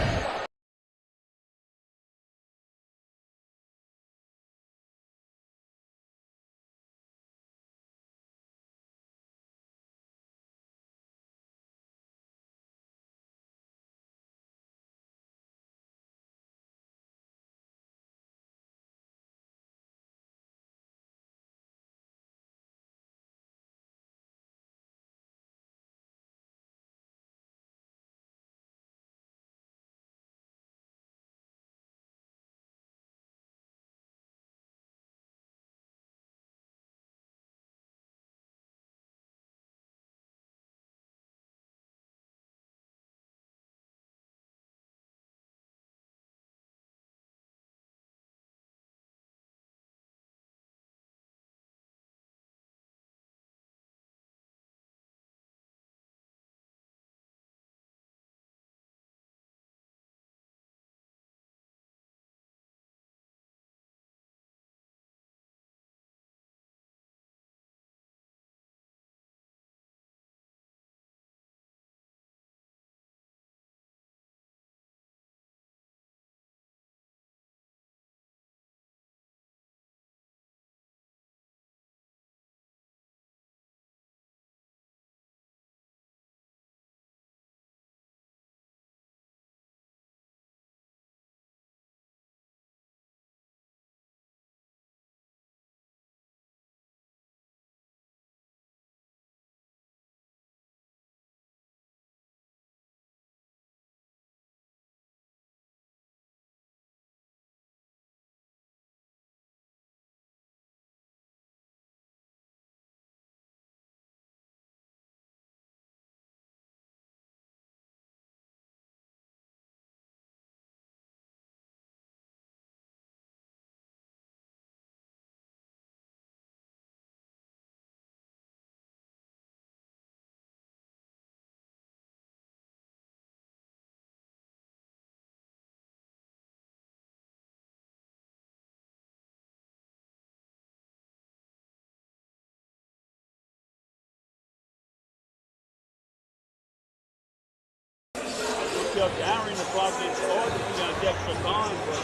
Darren, the clock gets started, you got extra time, but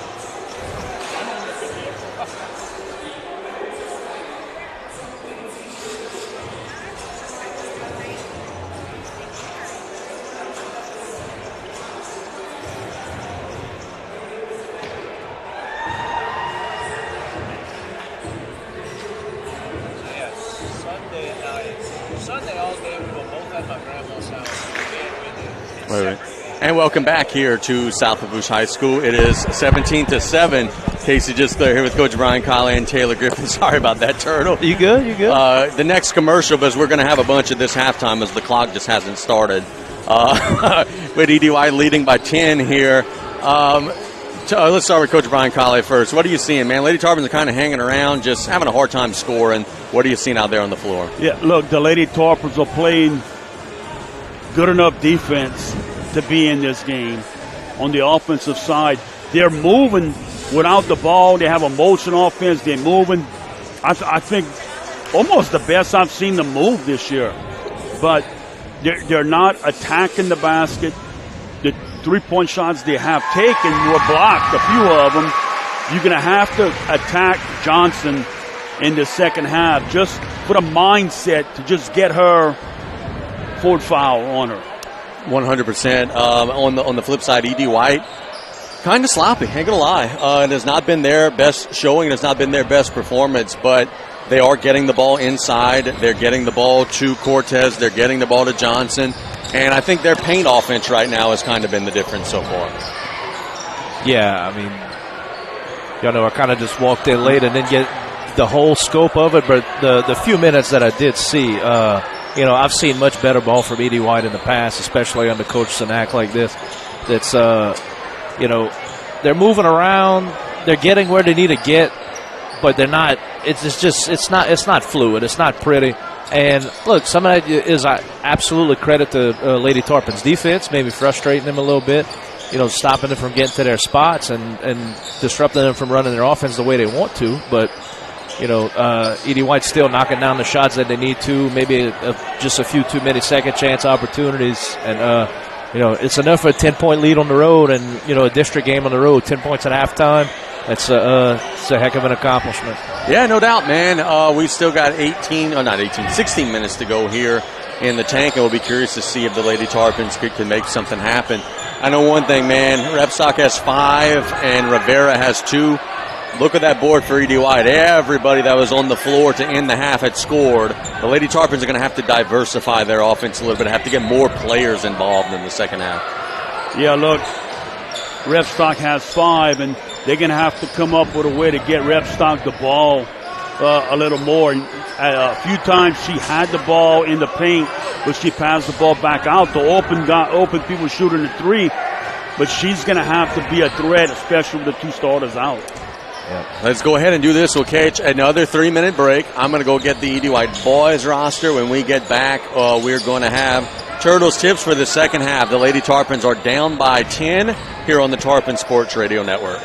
I don't look at the extra time.
Sunday all day we were both at my grandma's house.
Right. And welcome back here to South Lafourche High School. It is 17-7. Casey just here with Coach Brian Colley and Taylor Griffin. Sorry about that, Turtle.
You good? You good?
The next commercial, because we're going to have a bunch of this halftime as the clock just hasn't started. With EDY leading by 10 here. Let's start with Coach Brian Colley first. What are you seeing, man? Lady Tarpons are kind of hanging around, just having a hard time scoring. What are you seeing out there on the floor?
Yeah, look, the Lady Tarpons are playing good enough defense to be in this game. On the offensive side, they're moving without the ball. They have a motion offense. They're moving. I think almost the best I've seen them move this year. But they're not attacking the basket. The three-point shots they have taken were blocked, a few of them. You're going to have to attack Johnson in the second half. Just put a mindset to just get her forward foul on her.
100%. On the flip side, E.D. White, kind of sloppy, ain't going to lie. It has not been their best showing. It has not been their best performance, but they are getting the ball inside. They're getting the ball to Cortez. They're getting the ball to Johnson. And I think their paint offense right now has kind of been the difference so far.
Yeah, I mean, I kind of just walked in late and didn't get the whole scope of it, but the few minutes that I did see, I've seen much better ball from E.D. White in the past, especially under Coach Sinak like this. That's, they're moving around, they're getting where they need to get, but they're not. It's not fluid. It's not pretty. And look, some of that is absolutely credit to Lady Tarpons' defense, maybe frustrating them a little bit, stopping them from getting to their spots and disrupting them from running their offense the way they want to. But E.D. White's still knocking down the shots that they need to. Maybe just a few too many second chance opportunities, and it's enough for a 10-point lead on the road, and a district game on the road, 10 points at halftime. It's a heck of an accomplishment.
Yeah, no doubt, man. We still got 16 minutes to go here in the tank, and we'll be curious to see if the Lady Tarpons can make something happen. I know one thing, man. Repstock has 5 and Rivera has 2. Look at that board for E.D. White. Everybody that was on the floor to end the half had scored. The Lady Tarpons are going to have to diversify their offense a little bit, have to get more players involved in the second half.
Yeah, look, Repstock has 5, and they're going to have to come up with a way to get Repstock the ball a little more. A few times she had the ball in the paint, but she passed the ball back out to open people shooting the 3. But she's going to have to be a threat, especially with the 2 starters out.
Yeah. Let's go ahead and do this. We'll catch another 3-minute break. I'm going to go get the E.D. White boys roster. When we get back, we're going to have Turtles tips for the second half. The Lady Tarpons are down by 10 here on the Tarpon Sports Radio Network.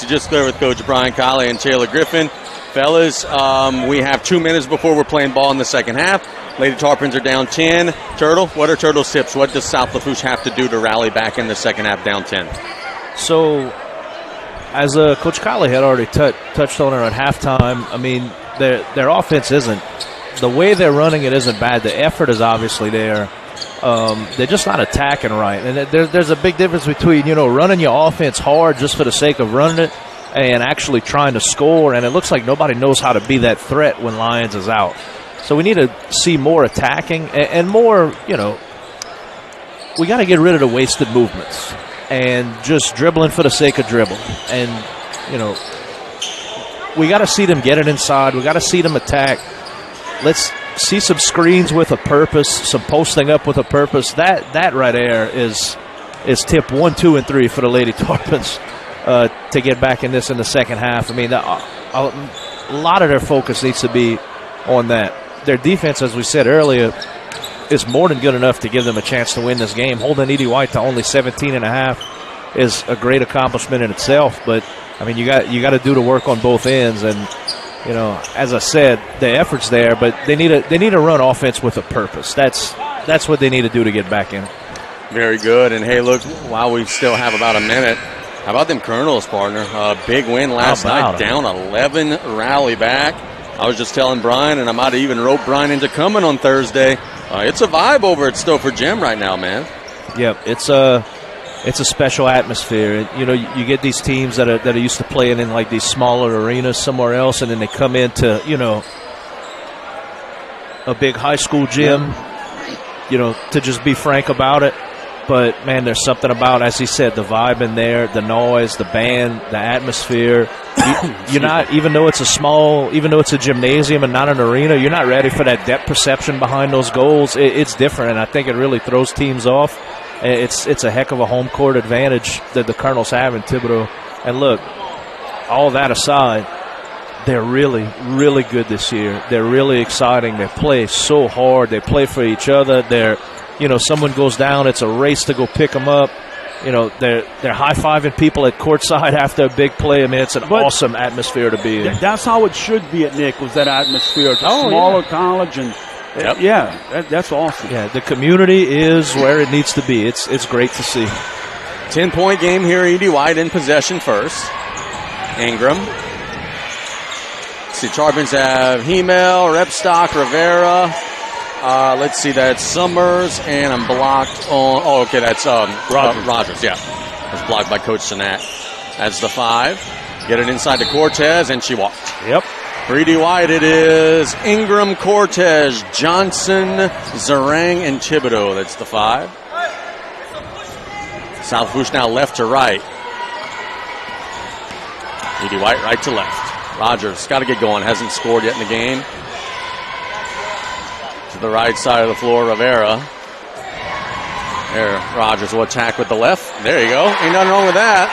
Just there with Coach Brian Colley and Taylor Griffin. Fellas, we have 2 minutes before we're playing ball in the second half. Lady Tarpons are down 10. Turtle, what are Turtle's tips? What does South Lafourche have to do to rally back in the second half down 10?
So, as Coach Colley had already touched on it at halftime, I mean, their offense isn't. The way they're running it isn't bad. The effort is obviously there. They're just not attacking right. And there's a big difference between, running your offense hard just for the sake of running it and actually trying to score. And it looks like nobody knows how to be that threat when Lyons is out. So we need to see more attacking and more, we got to get rid of the wasted movements and just dribbling for the sake of dribbling. And, we got to see them get it inside. We got to see them attack. Let's see some screens with a purpose, some posting up with a purpose. That right there is tip 1, 2, and 3 for the Lady Tarpons to get back in this in the second half. I mean, a lot of their focus needs to be on that. Their defense, as we said earlier, is more than good enough to give them a chance to win this game. Holding Edie White to only 17.5 is a great accomplishment in itself. But I mean, you got to do the work on both ends. And as I said, the effort's there, but they need to run offense with a purpose. That's what they need to do to get back in.
Very good. And hey, look, while we still have about a minute, how about them Colonels, partner? Big win last night, down 11, rally back. I was just telling Brian, and I might have even roped Brian into coming on Thursday. It's a vibe over at Stouffer Gym right now, man.
Yep, it's a special atmosphere. You get these teams that are used to playing in like these smaller arenas somewhere else, and then they come into a big high school gym. To just be frank about it. But man, there's something about, as he said, the vibe in there, the noise, the band, the atmosphere. You're not, even though it's a gymnasium and not an arena, you're not ready for that depth perception behind those goals. It's different, and I think it really throws teams off. It's a heck of a home court advantage that the Colonels have in Thibodaux. And look, all that aside, they're really, really good this year. They're really exciting. They play so hard. They play for each other. Someone goes down, it's a race to go pick them up. They're high-fiving people at courtside after a big play. I mean, it's an awesome atmosphere to be in.
That's how it should be at Nick, was that atmosphere. It's a smaller college, and that's awesome.
Yeah, the community is where it needs to be. It's great to see.
10-point game here. Edie White in possession first. Ingram. See, Tarpons have Hemel, Repstock, Rivera. Let's see, that's Summers, and I'm blocked on. Oh, okay, that's Rogers. Yeah, that's blocked by Coach Sinat. That's the 5. Get it inside to Cortez, and she walked.
Yep.
For Edie White, it is Ingram, Cortez, Johnson, Zarang, and Thibodaux. That's the 5. South Lafourche now left to right. Edie White right to left. Rogers got to get going. Hasn't scored yet in the game. To the right side of the floor, Rivera. There, Rogers will attack with the left. There you go. Ain't nothing wrong with that.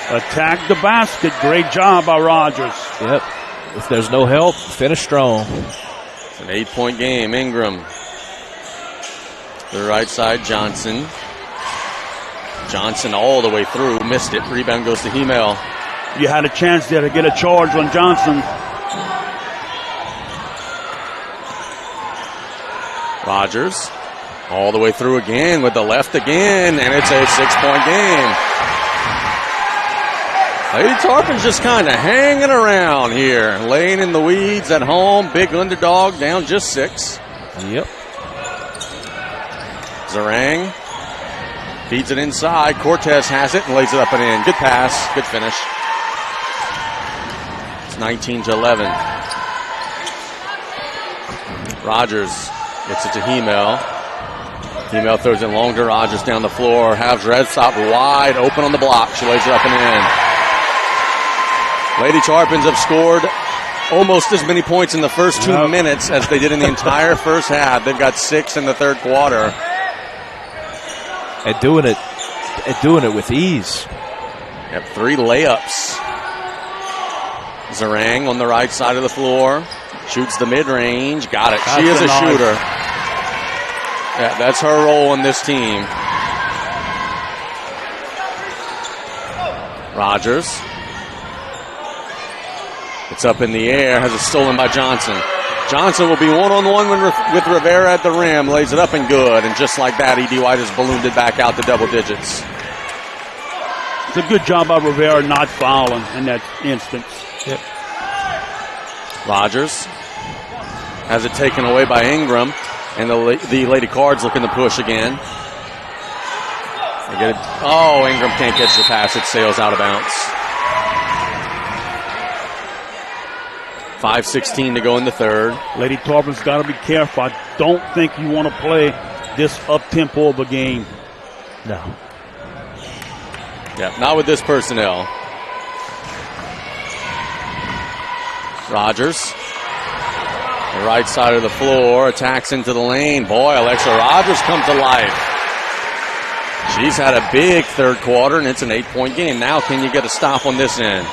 Attack the basket. Great job by Rogers.
Yep. If there's no help, finish strong.
It's an 8-point game. Ingram. To the right side, Johnson. Johnson all the way through. Missed it. Rebound goes to Hemel.
You had a chance there to get a charge on Johnson.
Rogers all the way through again with the left again, and it's a 6-point game. Lady Tarpons just kind of hanging around here, laying in the weeds at home. Big underdog, down just 6.
Yep.
Zarang feeds it inside. Cortez has it and lays it up and in. Good pass, good finish. It's 19-11. Rogers gets it to Hemel. Hemel throws it long to Rogers down the floor. Has Red Stop wide open on the block. She lays it up and in. Lady Tarpons have scored almost as many points in the first 2 minutes as they did in the entire first half. They've got 6 in the third quarter.
And doing it with ease.
Yep, 3 layups. Zarang on the right side of the floor. Shoots the mid-range. Got it. She is a shooter. Yeah, that's her role in this team. Rogers. It's up in the air, has it stolen by Johnson. Johnson will be one-on-one with Rivera at the rim, lays it up and good, and just like that, E.D. White has ballooned it back out to double digits.
It's a good job by Rivera not fouling in that instance.
Yep.
Rogers has it taken away by Ingram, and the Lady Cards looking to push again. Ingram can't catch the pass. It sails out of bounds. 5:16 to go in the third.
Lady Tarpons got to be careful. I don't think you want to play this up-tempo of a game.
No.
Yeah, not with this personnel. Rogers, the right side of the floor, attacks into the lane. Boy, Alexa Rogers come to life. She's had a big third quarter, and it's an 8-point game. Now can you get a stop on this end?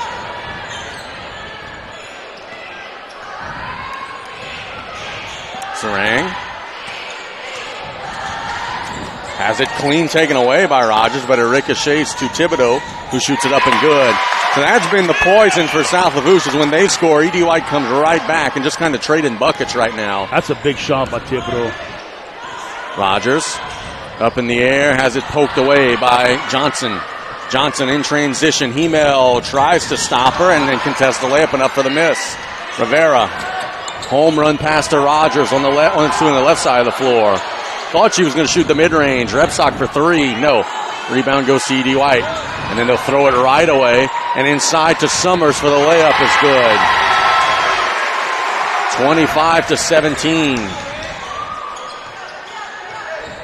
Sarang has it clean taken away by Rogers, but it ricochets to Thibodeau, who shoots it up and good. So that's been the poison for South Lafourche, is when they score, E.D. White comes right back and just kind of trading buckets right now.
That's a big shot by Thibodeau.
Rogers up in the air, has it poked away by Johnson. Johnson in transition. Hemel tries to stop her and then contests the layup and up for the miss. Rivera, home run pass to Rogers on the left side of the floor. Thought she was going to shoot the mid-range. Repstock for three. No. Rebound goes to E.D. White. And then they'll throw it right away. And inside to Summers for the layup is good. 25-17.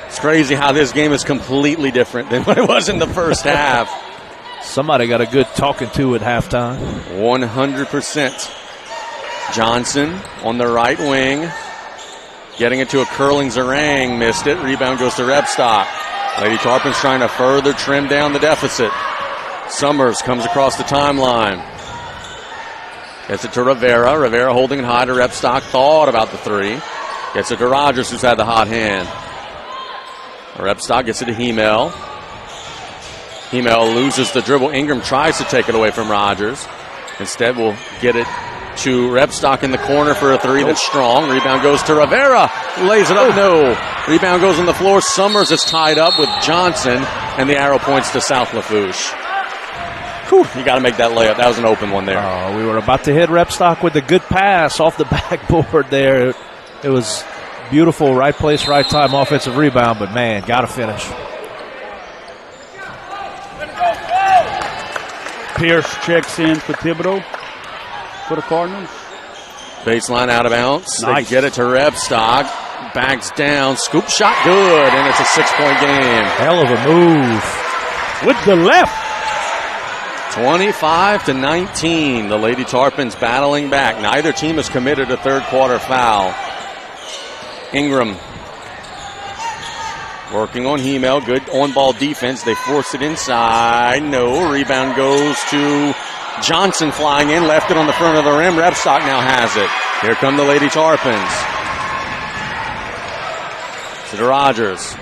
It's crazy how this game is completely different than what it was in the first half.
Somebody got a good talking to at halftime.
100%. Johnson on the right wing. Getting it to a curling Zarang. Missed it. Rebound goes to Repstock. Lady Tarpons trying to further trim down the deficit. Summers comes across the timeline. Gets it to Rivera. Rivera holding it high to Repstock. Thought about the three. Gets it to Rogers, who's had the hot hand. Repstock gets it to Hemel. Hemel loses the dribble. Ingram tries to take it away from Rogers. Instead, we'll get it to Repstock in the corner for a three that's strong. Rebound goes to Rivera. Lays it up. No. Rebound goes on the floor. Summers is tied up with Johnson, and the arrow points to South Lafourche. Whew, you got to make that layup. That was an open one there.
Oh, we were about to hit Repstock with a good pass off the backboard there. It was beautiful, right place, right time, offensive rebound, but man, got to finish.
Pierce checks in for Thibodeau for the Cardinals.
Baseline out of bounds.
Nice.
They get it to Repstock. Backs down. Scoop shot good, and it's a 6-point game.
Hell of a move.
With the left.
25-19. The Lady Tarpons battling back. Neither team has committed a third quarter foul. Ingram working on Hemel. Good on-ball defense. They force it inside. No. Rebound goes to Johnson flying in. Left it on the front of the rim. Repstock now has it. Here come the Lady Tarpons. To Rogers.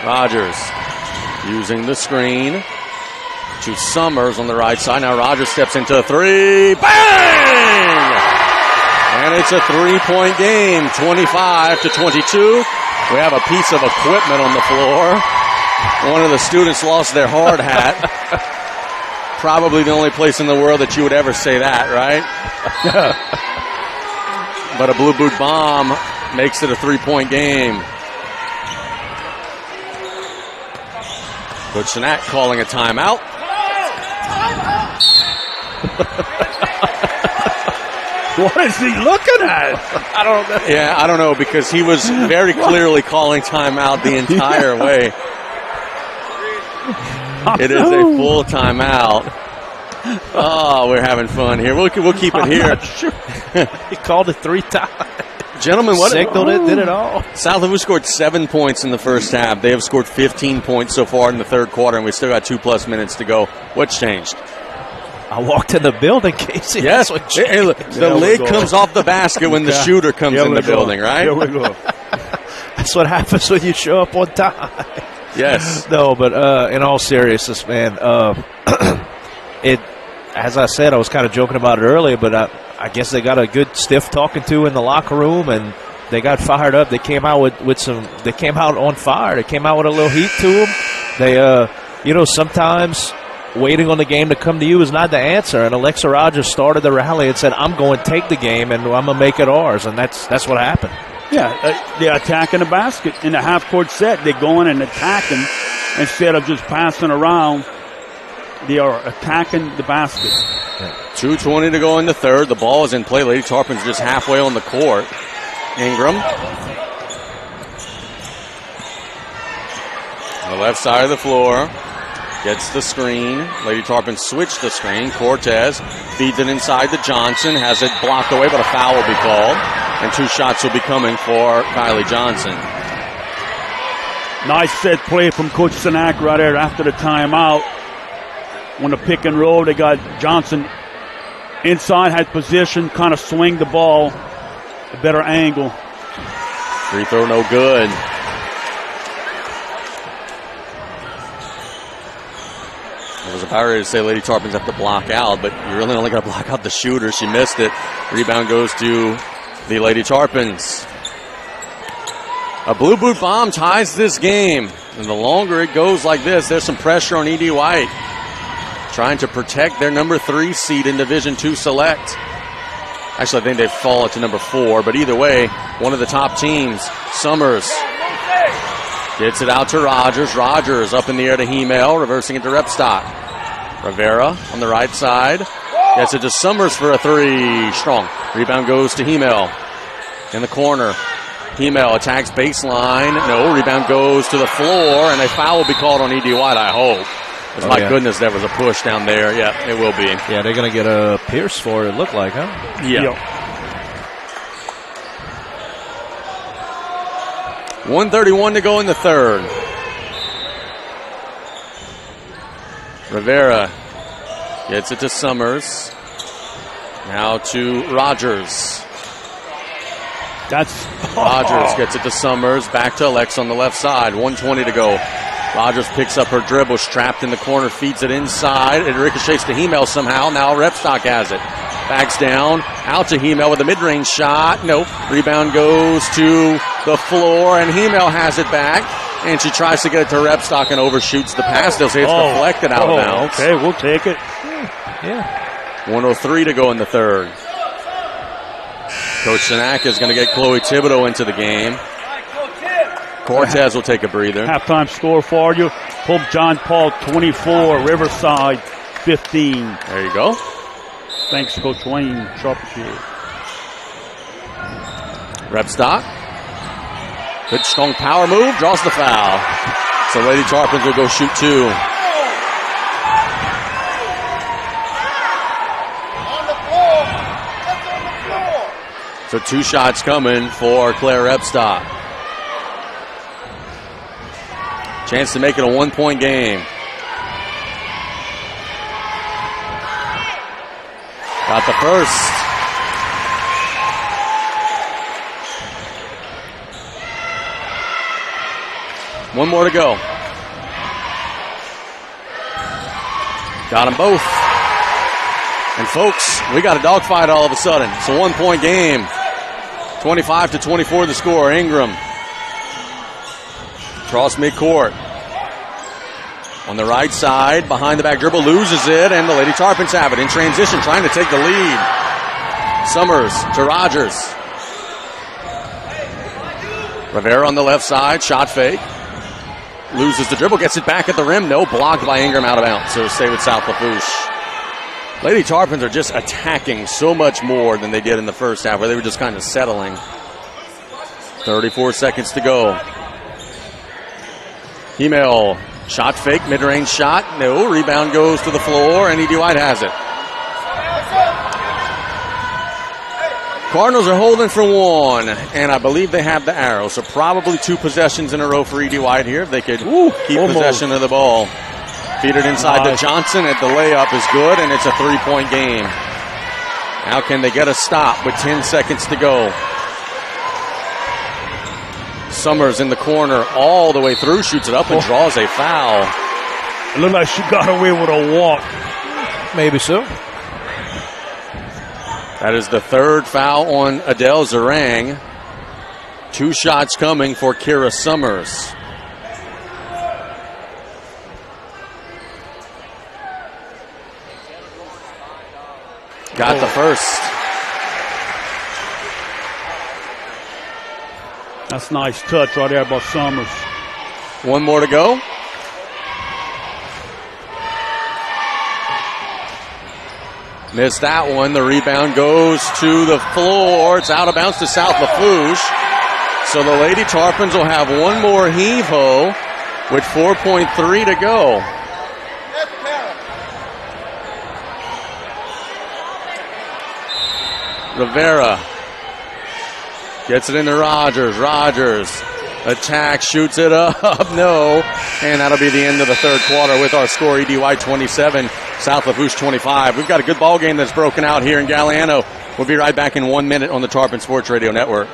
Rogers using the screen to Summers on the right side. Now Rogers steps into a three. Bang! And it's a 3-point game, 25-22. We have a piece of equipment on the floor. One of the students lost their hard hat. Probably the only place in the world that you would ever say that, right? But a blue boot bomb makes it a 3-point game. Coach Sinak calling a timeout.
What is he looking at?
I don't know. Yeah, I don't know, because he was very clearly calling timeout the entire way. It is a full timeout. Oh, we're having fun here. We'll keep it here.
Sure. He called it 3 times.
Gentlemen, what
signaled it, did it all.
South Lafourche scored 7 points in the first half. They have scored 15 points so far in the third quarter, and we still got 2+ minutes to go. What's changed?
I walked in the building, Casey.
Yes, the lid comes off the basket when the shooter comes in the building, right?
Here we go.
That's what happens when you show up on time.
Yes.
No, but in all seriousness, man, as I said, I was kind of joking about it earlier, but I guess they got a good stiff talking to in the locker room, and they got fired up. They came out with some. They came out on fire. They came out with a little heat to them. They, sometimes waiting on the game to come to you is not the answer. And Alexa Rogers started the rally and said, "I'm going to take the game, and I'm going to make it ours." And that's what happened.
Yeah, they're attacking the basket in the half-court set. They're going and attacking instead of just passing around. They are attacking the basket.
2:20 to go in the third. The ball is in play. Lady Tarpons just halfway on the court. Ingram. On the left side of the floor. Gets the screen. Lady Tarpons switch the screen. Cortez feeds it inside to Johnson. Has it blocked away, but a foul will be called. And 2 shots will be coming for Kylie Johnson.
Nice set play from Coach Sinak right there after the timeout. On the pick and roll, they got Johnson inside, had position, kind of swing the ball, a better angle.
Free throw no good. I was about ready to say Lady Tarpons have to block out, but you're really only going to block out the shooter. She missed it. Rebound goes to the Lady Tarpons. A blue boot bomb ties this game. And the longer it goes like this, there's some pressure on E.D. White. Trying to protect their number 3 seed in Division II Select. Actually, I think they've fallen to number 4, but either way, one of the top teams, Summers, gets it out to Rogers. Rogers up in the air to Hemel, reversing it to Repstock. Rivera on the right side. Gets it to Summers for a 3. Strong. Rebound goes to Hemel in the corner. Hemel attacks baseline. No, rebound goes to the floor, and a foul will be called on E.D. White, I hope. My goodness, there was a push down there. Yeah, it will be.
Yeah, they're going to get a Pierce for it, look like, huh?
Yeah. 1:31 to go in the third. Rivera gets it to Summers. Now to Rogers. Rogers gets it to Summers. Back to Alex on the left side. 1:20 to go. Rogers picks up her dribble, strapped in the corner, feeds it inside. It ricochets to Hemel somehow. Now Repstock has it. Backs down, out to Hemel with a mid-range shot. Nope. Rebound goes to the floor, and Hemel has it back. And she tries to get it to Repstock and overshoots the pass. They'll say it's deflected out of bounds.
Okay, we'll take it.
Yeah.
1:03 to go in the third. Coach Sinak is going to get Chloe Thibodeau into the game. Cortez will take a breather.
Halftime score for you. Pope John Paul 24, Riverside 15.
There you go.
Thanks, Coach Wayne. Sure appreciate it.
Repstock. Good strong power move. Draws the foul. So Lady Tarpons will go shoot 2. So 2 shots coming for Claire Repstock. Chance to make it a 1-point game. Got the first. One more to go. Got them both. And folks, we got a dogfight all of a sudden. It's a 1-point game. 25-24 the score. Ingram. Cross midcourt. On the right side, behind the back dribble, loses it, and the Lady Tarpons have it in transition, trying to take the lead. Summers to Rogers. Rivera on the left side, shot fake. Loses the dribble, gets it back at the rim. No, blocked by Ingram, out of bounds. So stay with South Lafourche. Lady Tarpons are just attacking so much more than they did in the first half, where they were just kind of settling. 34 seconds to go. Hemel, shot fake, mid-range shot. No, rebound goes to the floor, and E.D. White has it. Cardinals are holding for 1, and I believe they have the arrow. So probably 2 possessions in a row for E.D. White here if they could keep possession of the ball. Feed it inside to Johnson, and the layup is good, and it's a 3-point game. Now can they get a stop with 10 seconds to go? Summers in the corner all the way through, shoots it up and draws a foul.
It looked like she got away with a walk.
Maybe so.
That is the third foul on Adele Zarang. 2 shots coming for Kira Summers. Got the first.
That's a nice touch right there by Summers.
1 more to go. Missed that one. The rebound goes to the floor. It's out of bounds to South Lafourche. So the Lady Tarpons will have one more heave-ho with 4.3 to go. Rivera gets it into Rogers. Rogers attacks, shoots it up. No. And that'll be the end of the third quarter with our score, EDY 27, South Lafourche 25. We've got a good ball game that's broken out here in Galliano. We'll be right back in 1 minute on the Tarpon Sports Radio Network.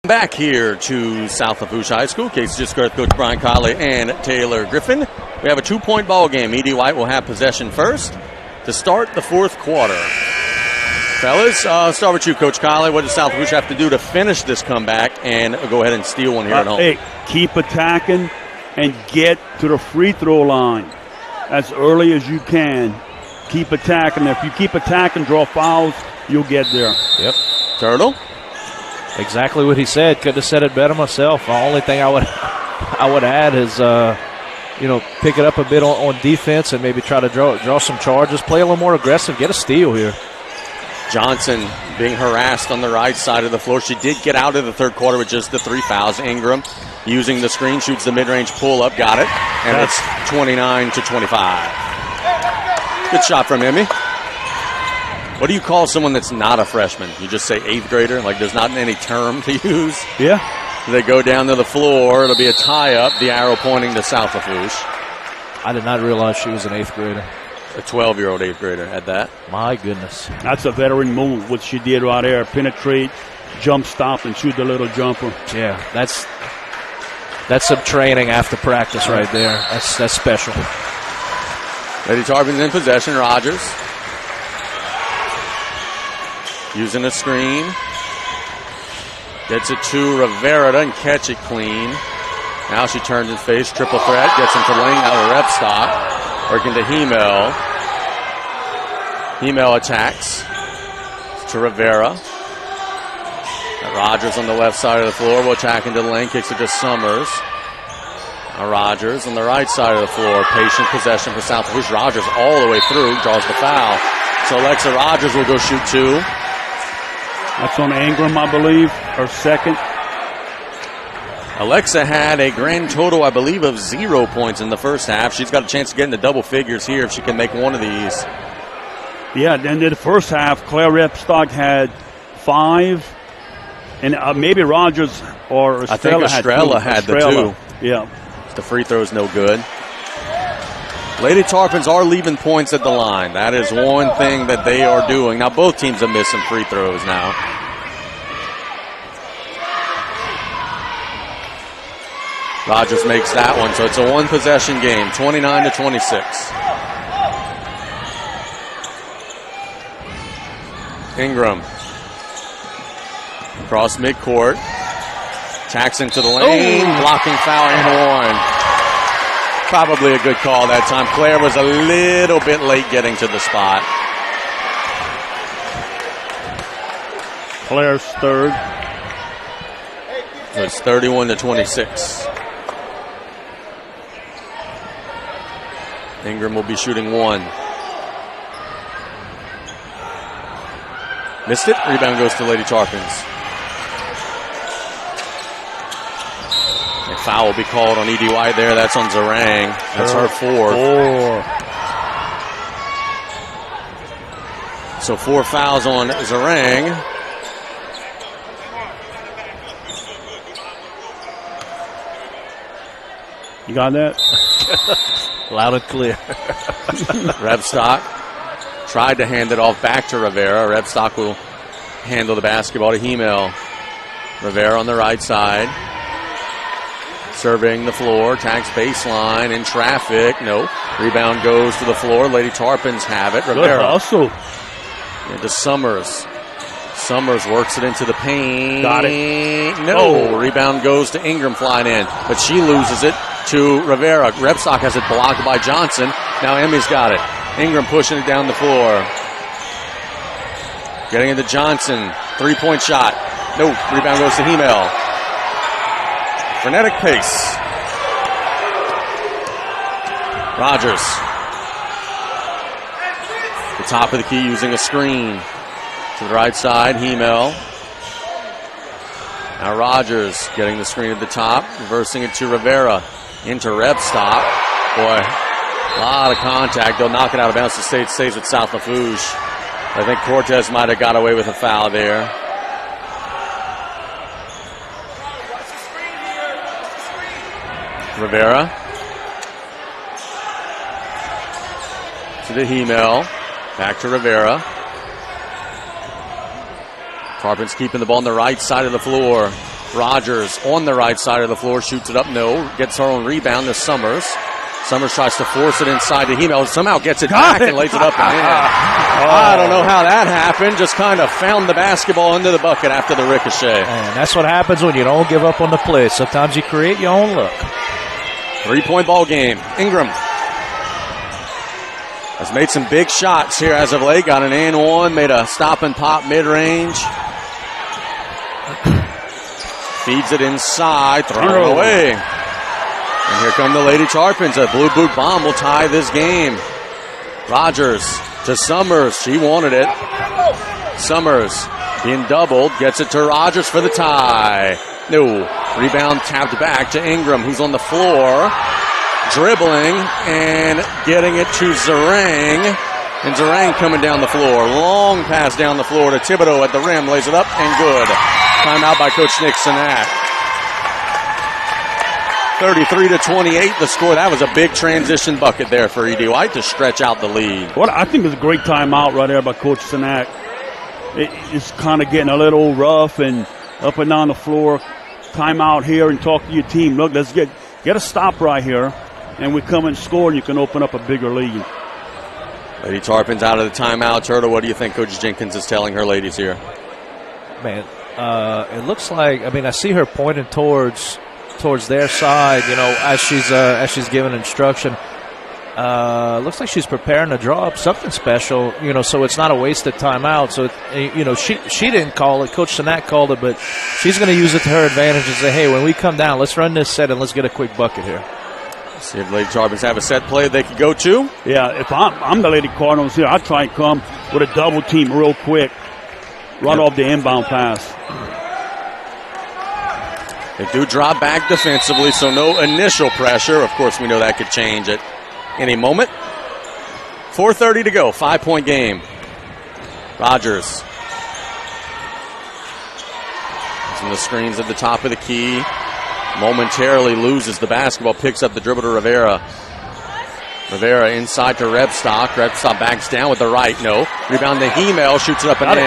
Back here to South Lafourche High School. Casey Giscard, Coach Brian Colley, and Taylor Griffin. We have a 2-point ball game. ED White will have possession first to start the fourth quarter. Fellas, start with you, Coach Colley. What does South Lafourche have to do to finish this comeback and go ahead and steal one here at home?
Hey, keep attacking and get to the free throw line as early as you can. Keep attacking. If you keep attacking, draw fouls, you'll get there.
Yep.
Turtle?
Exactly what he said. Could have said it better myself. The only thing I would add is, pick it up a bit on defense and maybe try to draw some charges. Play a little more aggressive. Get a steal here.
Johnson being harassed on the right side of the floor. She did get out of the third quarter with just the 3 fouls. Ingram using the screen, shoots the mid-range pull-up. Got it. And it's 29-25. Good shot from Emmy. What do you call someone that's not a freshman? You just say 8th grader? Like there's not any term to use?
Yeah.
They go down to the floor. It'll be a tie-up. The arrow pointing to South Lafourche.
I did not realize she was an 8th grader.
A 12-year-old 8th grader at that.
My goodness.
That's a veteran move, what she did right there. Penetrate, jump stop, and shoot the little jumper.
Yeah, that's some training after practice right there. That's special.
Lady Tarpons in possession. Rogers using a screen. Gets it to Rivera. Doesn't catch it clean. Now she turns his face. Triple threat. Gets him to lane. Now a rep stop. Working to Hemel. Hemel attacks. To Rivera. Rogers on the left side of the floor. Will attack into the lane. Kicks it to Summers. Now Rogers on the right side of the floor. Patient possession for South Lafourche. Rogers all the way through. Draws the foul. So Alexa Rogers will go shoot 2.
That's on Ingram, I believe, her second.
Alexa had a grand total, I believe, of 0 points in the first half. She's got a chance to get into double figures here if she can make one of these.
Yeah, then in the first half, Claire Repstock had 5. And maybe Rogers or Estrella
I think Estrella had the 2.
Yeah.
The free throw is no good. Lady Tarpons are leaving points at the line. That is one thing that they are doing. Now, both teams have missed some free throws now. Rogers makes that one, so it's a one-possession game, 29-26. Ingram. Across midcourt. Tacks into the lane. Blocking foul and one. Probably a good call that time. Claire was a little bit late getting to the spot.
Claire's third.
So it's 31-26. Ingram will be shooting one. Missed it. Rebound goes to Lady Tarpons. A foul will be called on Edie White there. That's on Zarang. That's her fourth. So 4 fouls on Zarang.
You got that?
Loud and clear.
Rebstock tried to hand it off back to Rivera. Rebstock will handle the basketball to Hemel. Rivera on the right side. Surveying the floor. Tags baseline in traffic. No. Rebound goes to the floor. Lady Tarpons have it. Rivera.
Also.
Into Summers. Summers works it into the paint.
Got it.
No. Rebound goes to Ingram flying in. But she loses it to Rivera. Rebstock has it blocked by Johnson. Now Emmy's got it. Ingram pushing it down the floor. Getting into Johnson. 3-point shot. No. Rebound goes to Hemel. Frenetic pace. Rogers. The top of the key using a screen. To the right side, Hemel. Now Rogers getting the screen at the top. Reversing it to Rivera. Into Rebstock. Boy, a lot of contact. They'll knock it out of bounds. The state stays with South Lafourche. I think Cortez might have got away with a foul there. Rivera. To the Hemel. Back to Rivera. Tarpons keeping the ball on the right side of the floor. Rogers on the right side of the floor. Shoots it up. No. Gets her own rebound to Summers. Summers tries to force it inside to Hemel. Somehow gets it back and lays it up and in. I don't know how that happened. Just kind of found the basketball into the bucket after the ricochet.
And that's what happens when you don't give up on the play. Sometimes you create your own look.
3-point ball game. Ingram has made some big shots here as of late. Got an and one. Made a stop and pop mid-range. Feeds it inside. Thrown it away. And here come the Lady Tarpons. A blue boot bomb will tie this game. Rogers to Summers. She wanted it. Summers being doubled. Gets it to Rogers for the tie. No. Rebound tapped back to Ingram, who's on the floor. Dribbling and getting it to Zarang. And Zarang coming down the floor. Long pass down the floor to Thibodeau at the rim. Lays it up and good. Timeout by Coach Nick Sinat. 33-28 the score. That was a big transition bucket there for Edie White to stretch out the lead.
What I think is a great timeout right there by Coach Sinat. It's kind of getting a little rough and up and down the floor. Timeout here and talk to your team. Look, let's get a stop right here, and we come and score, and you can open up a bigger lead.
Lady Tarpons out of the timeout. Turtle, what do you think Coach Jenkins is telling her ladies here?
Man, it looks like, I see her pointing towards their side, as she's giving instruction. Looks like she's preparing to draw up something special, so it's not a wasted timeout. So, she didn't call it. Coach Sinat called it, but she's going to use it to her advantage and say, hey, when we come down, let's run this set and let's get a quick bucket here.
See if Lady Tarpons have a set play they could go to.
Yeah, if I'm the Lady Cardinals here, I'll try and come with a double team real quick. Run off the inbound pass.
They do drop back defensively, so no initial pressure. Of course, we know that could change at any moment. 4:30 to go, 5-point game. Rogers. Using the screens at the top of the key. Momentarily loses the basketball, picks up the dribble to Rivera. Rivera inside to Rebstock. Rebstock backs down with the right. No. Rebound to Hemel, shoots it up and in.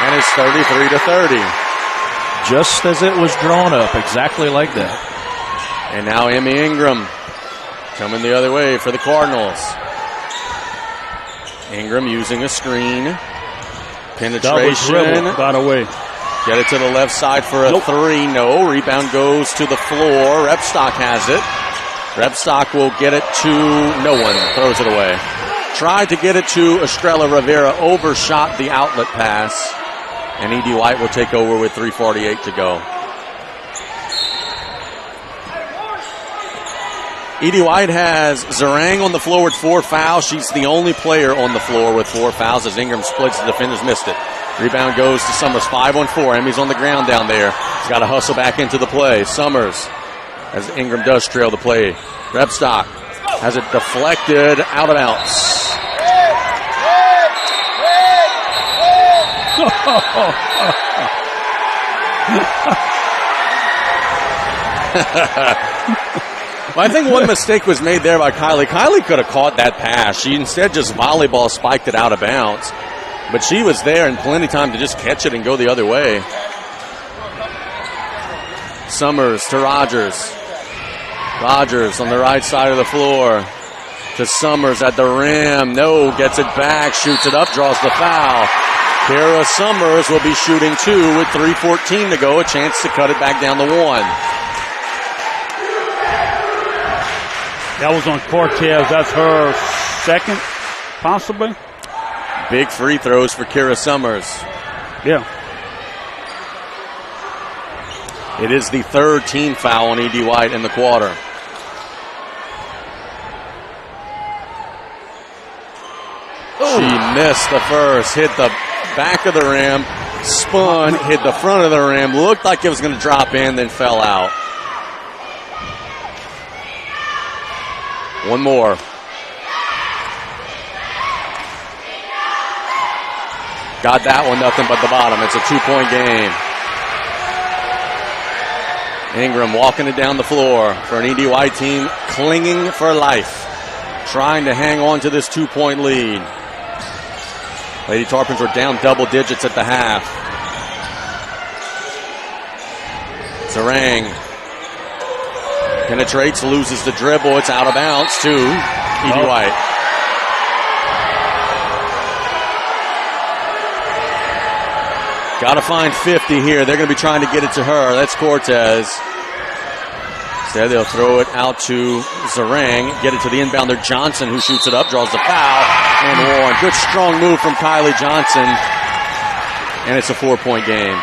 And it's 33-30.
Just as it was drawn up, exactly like that.
And now Emmy Ingram coming the other way for the Cardinals. Ingram using a screen. Penetration.
Got away.
Get it to the left side for a three. No. Rebound goes to the floor. Repstock has it. Repstock will get it to no one. Throws it away. Tried to get it to Estrella Rivera. Overshot the outlet pass. And E.D. White will take over with 3:48 to go. E.D. White has Zarang on the floor with 4 fouls. She's the only player on the floor with 4 fouls as Ingram splits. The defenders missed it. Rebound goes to Summers. 5-on-4. Emmy's on the ground down there. She's got to hustle back into the play. Summers, as Ingram does trail the play. Repstock has it deflected out of bounds. Well, I think one mistake was made there by Kylie. Kylie could have caught that pass. She instead just volleyball spiked it out of bounds. But she was there and plenty of time to just catch it and go the other way. Summers to Rogers. Rogers on the right side of the floor. To Summers at the rim. No, gets it back, shoots it up, draws the foul. Kara Summers will be shooting 2 with 3:14 to go. A chance to cut it back down to 1.
That was on Cortez. That's her second, possibly.
Big free throws for Kara Summers.
Yeah.
It is the 3rd team foul on E.D. White in the quarter. She missed the first, hit the back of the rim, spun, hit the front of the rim, looked like it was going to drop in, then fell out. One more. Got that one, nothing but the bottom. It's a 2-point game. Ingram walking it down the floor for an E.D. White team clinging for life, trying to hang on to this 2-point lead. Lady Tarpons were down double digits at the half. Zarang penetrates, loses the dribble. It's out of bounds to E.D. White. Got to find 50 here. They're going to be trying to get it to her. That's Cortez. Instead, they'll throw it out to Zarang. Get it to the inbounder Johnson, who shoots it up, draws the foul, and one. Good strong move from Kylie Johnson. And it's a 4-point game.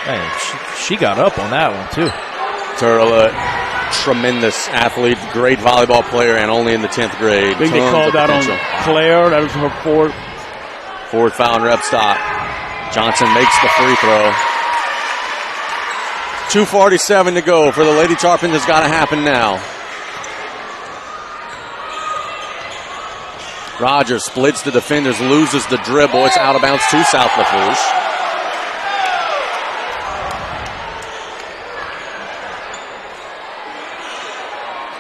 Man, she got up on that one, too.
Turla, tremendous athlete, great volleyball player, and only in the 10th grade.
I think they called that on Claire. That was her 4th.
4th foul on Repstock. Johnson makes the free throw. 2:47 to go for the Lady Tarpons. Has got to happen now. Rogers splits the defenders, loses the dribble. It's out of bounds to South Lafourche.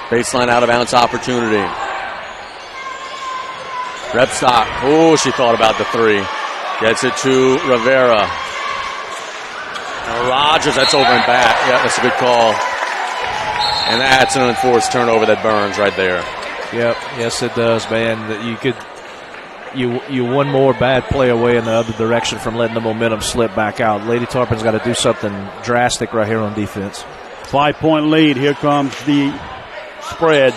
Baseline out of bounds opportunity. Repstock. Oh, she thought about the 3. Gets it to Rivera. Rogers, that's over and back. Yeah, that's a good call. And that's an unforced turnover that burns right there.
Yep, yes it does, man. You one more bad play away in the other direction from letting the momentum slip back out. Lady Tarpons got to do something drastic right here on defense.
5-point lead. Here comes the spread.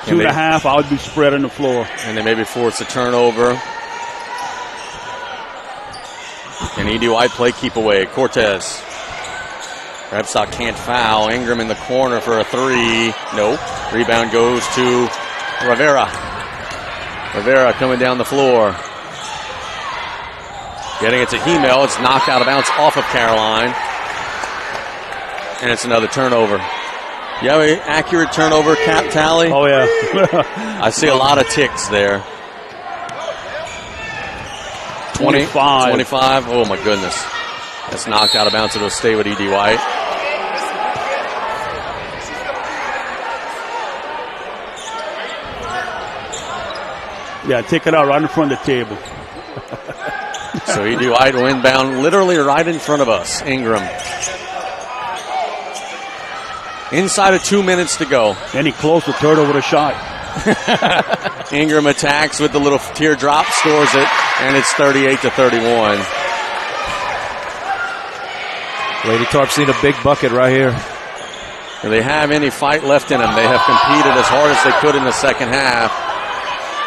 2.5. I would be spreading the floor.
And they maybe force a turnover. And E.D. White play keep away. Cortez. Repstock can't foul. Ingram in the corner for a 3. Nope. Rebound goes to Rivera. Rivera coming down the floor. Getting it to Hemel. It's knocked out of bounds off of Caroline. And it's another turnover. You have an accurate turnover cap tally?
Oh, yeah.
I see a lot of ticks there. 25. Oh, my goodness. That's knocked out of bounds. It'll stay with E.D. White.
Yeah, take it out right in front of the table.
So E.D. White will inbound literally right in front of us. Ingram. Inside of 2 minutes to go.
Any closer, Turtle with a shot.
Ingram attacks with the little teardrop, scores it, and it's 38-31.
Lady Tarps need a big bucket right here.
Do they have any fight left in them? They have competed as hard as they could in the second half.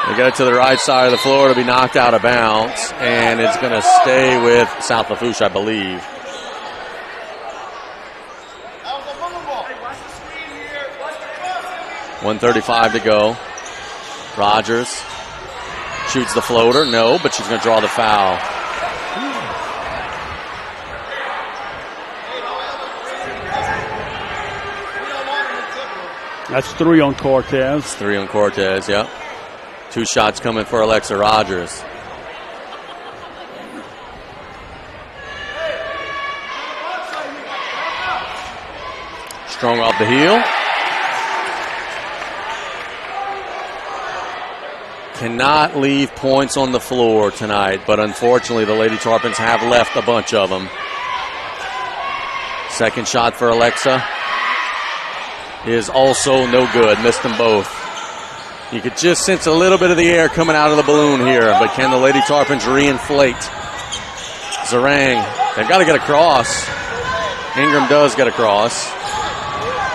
They get it to the right side of the floor to be knocked out of bounds, and it's going to stay with South Lafourche, I believe. .135 to go. Rogers shoots the floater. No, but she's going to draw the foul.
That's 3 on Cortez.
3 on Cortez, yep. 2 shots coming for Alexa Rogers. Strong off the heel. Cannot leave points on the floor tonight, but unfortunately the Lady Tarpons have left a bunch of them. Second shot for Alexa is also no good. Missed them both. You could just sense a little bit of the air coming out of the balloon here, but can the Lady Tarpons reinflate? Zarang, they've got to get across. Ingram does get across,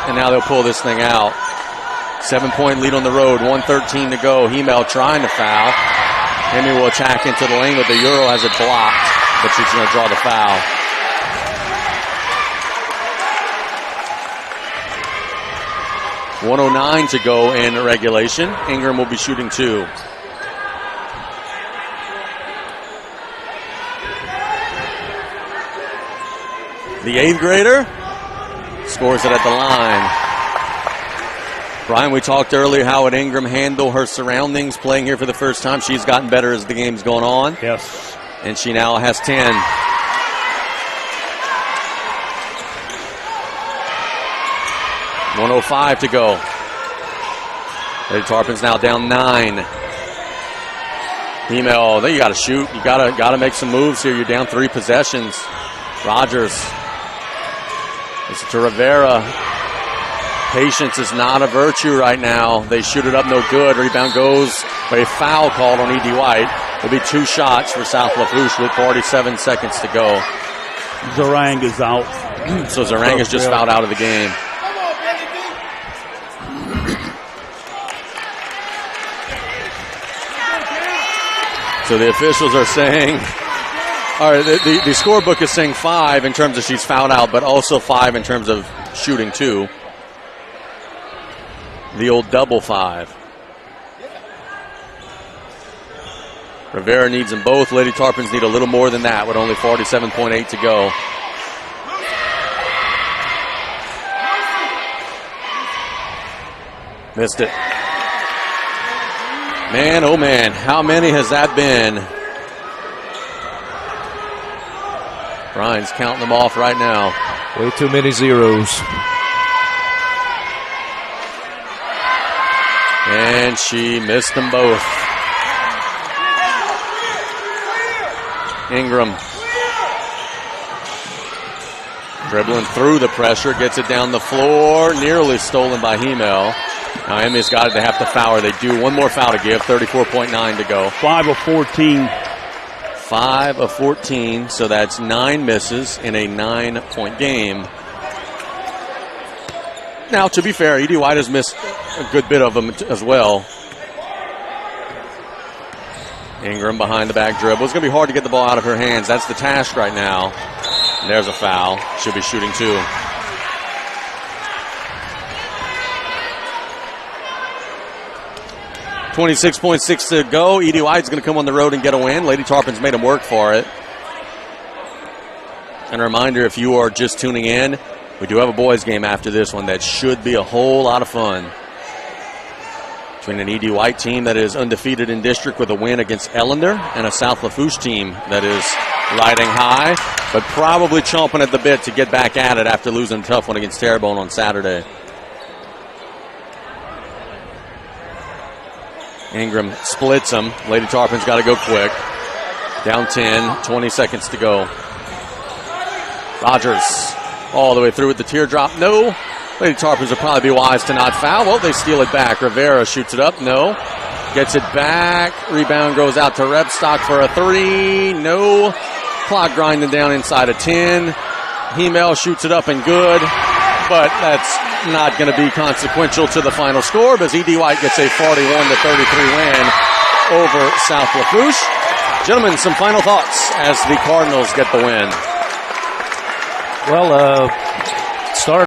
and now they'll pull this thing out. 7-point lead on the road, 1:13 to go. Hemel trying to foul. Hemi will attack into the lane, but the Euro has it blocked, but she's going to draw the foul. .109 to go in regulation. Ingram will be shooting 2. The 8th grader scores it at the line. Brian, we talked earlier how would Ingram handle her surroundings playing here for the first time. She's gotten better as the game's going on.
Yes.
And she now has 10. .105 to go. Lady Tarpons now down 9. Hemel, then you got to shoot. You got to make some moves here. You're down 3 possessions. Rogers. It's to Rivera. Patience is not a virtue right now. They shoot it up, no good. Rebound goes by a foul called on E.D. White. It'll be 2 shots for South Lafourche with 47 seconds to go.
Zarang is out.
So Zarang is just fouled out of the game. So the officials are saying, all right, the scorebook is saying 5 in terms of she's fouled out, but also 5 in terms of shooting 2. The old double 5. Rivera needs them both. Lady Tarpons need a little more than that with only 47.8 to go. Missed it. Man, oh man, how many has that been? Brian's counting them off right now.
Way too many zeros.
And she missed them both. Ingram dribbling through the pressure, gets it down the floor, nearly stolen by Hemel. Now Emmy's got it to have to foul her. They do. One more foul to give, 34.9 to go.
5 of 14.
5 of 14, so that's 9 misses in a 9-point game. Now, to be fair, E.D. White has missed a good bit of them as well. Ingram behind the back dribble. It's going to be hard to get the ball out of her hands. That's the task right now. And there's a foul. She'll be shooting 2. .6 to go. E.D. White's going to come on the road and get a win. Lady Tarpons made him work for it. And a reminder, if you are just tuning in, we do have a boys game after this one that should be a whole lot of fun. Between an E.D. White team that is undefeated in district with a win against Ellender and a South Lafourche team that is riding high, but probably chomping at the bit to get back at it after losing a tough one against Terrebonne on Saturday. Ingram splits them. Lady Tarpons got to go quick. Down 10, 20 seconds to go. Rogers all the way through with the teardrop. No. Lady Tarpons will probably be wise to not foul. Well, they steal it back. Rivera shoots it up. No. Gets it back. Rebound goes out to Rebstock for a 3. No. Clock grinding down inside of 10. Hemel shoots it up and good, but that's not going to be consequential to the final score because E.D. White gets a 41-33 win over South Lafourche. Gentlemen, some final thoughts as the Cardinals get the win.
Well,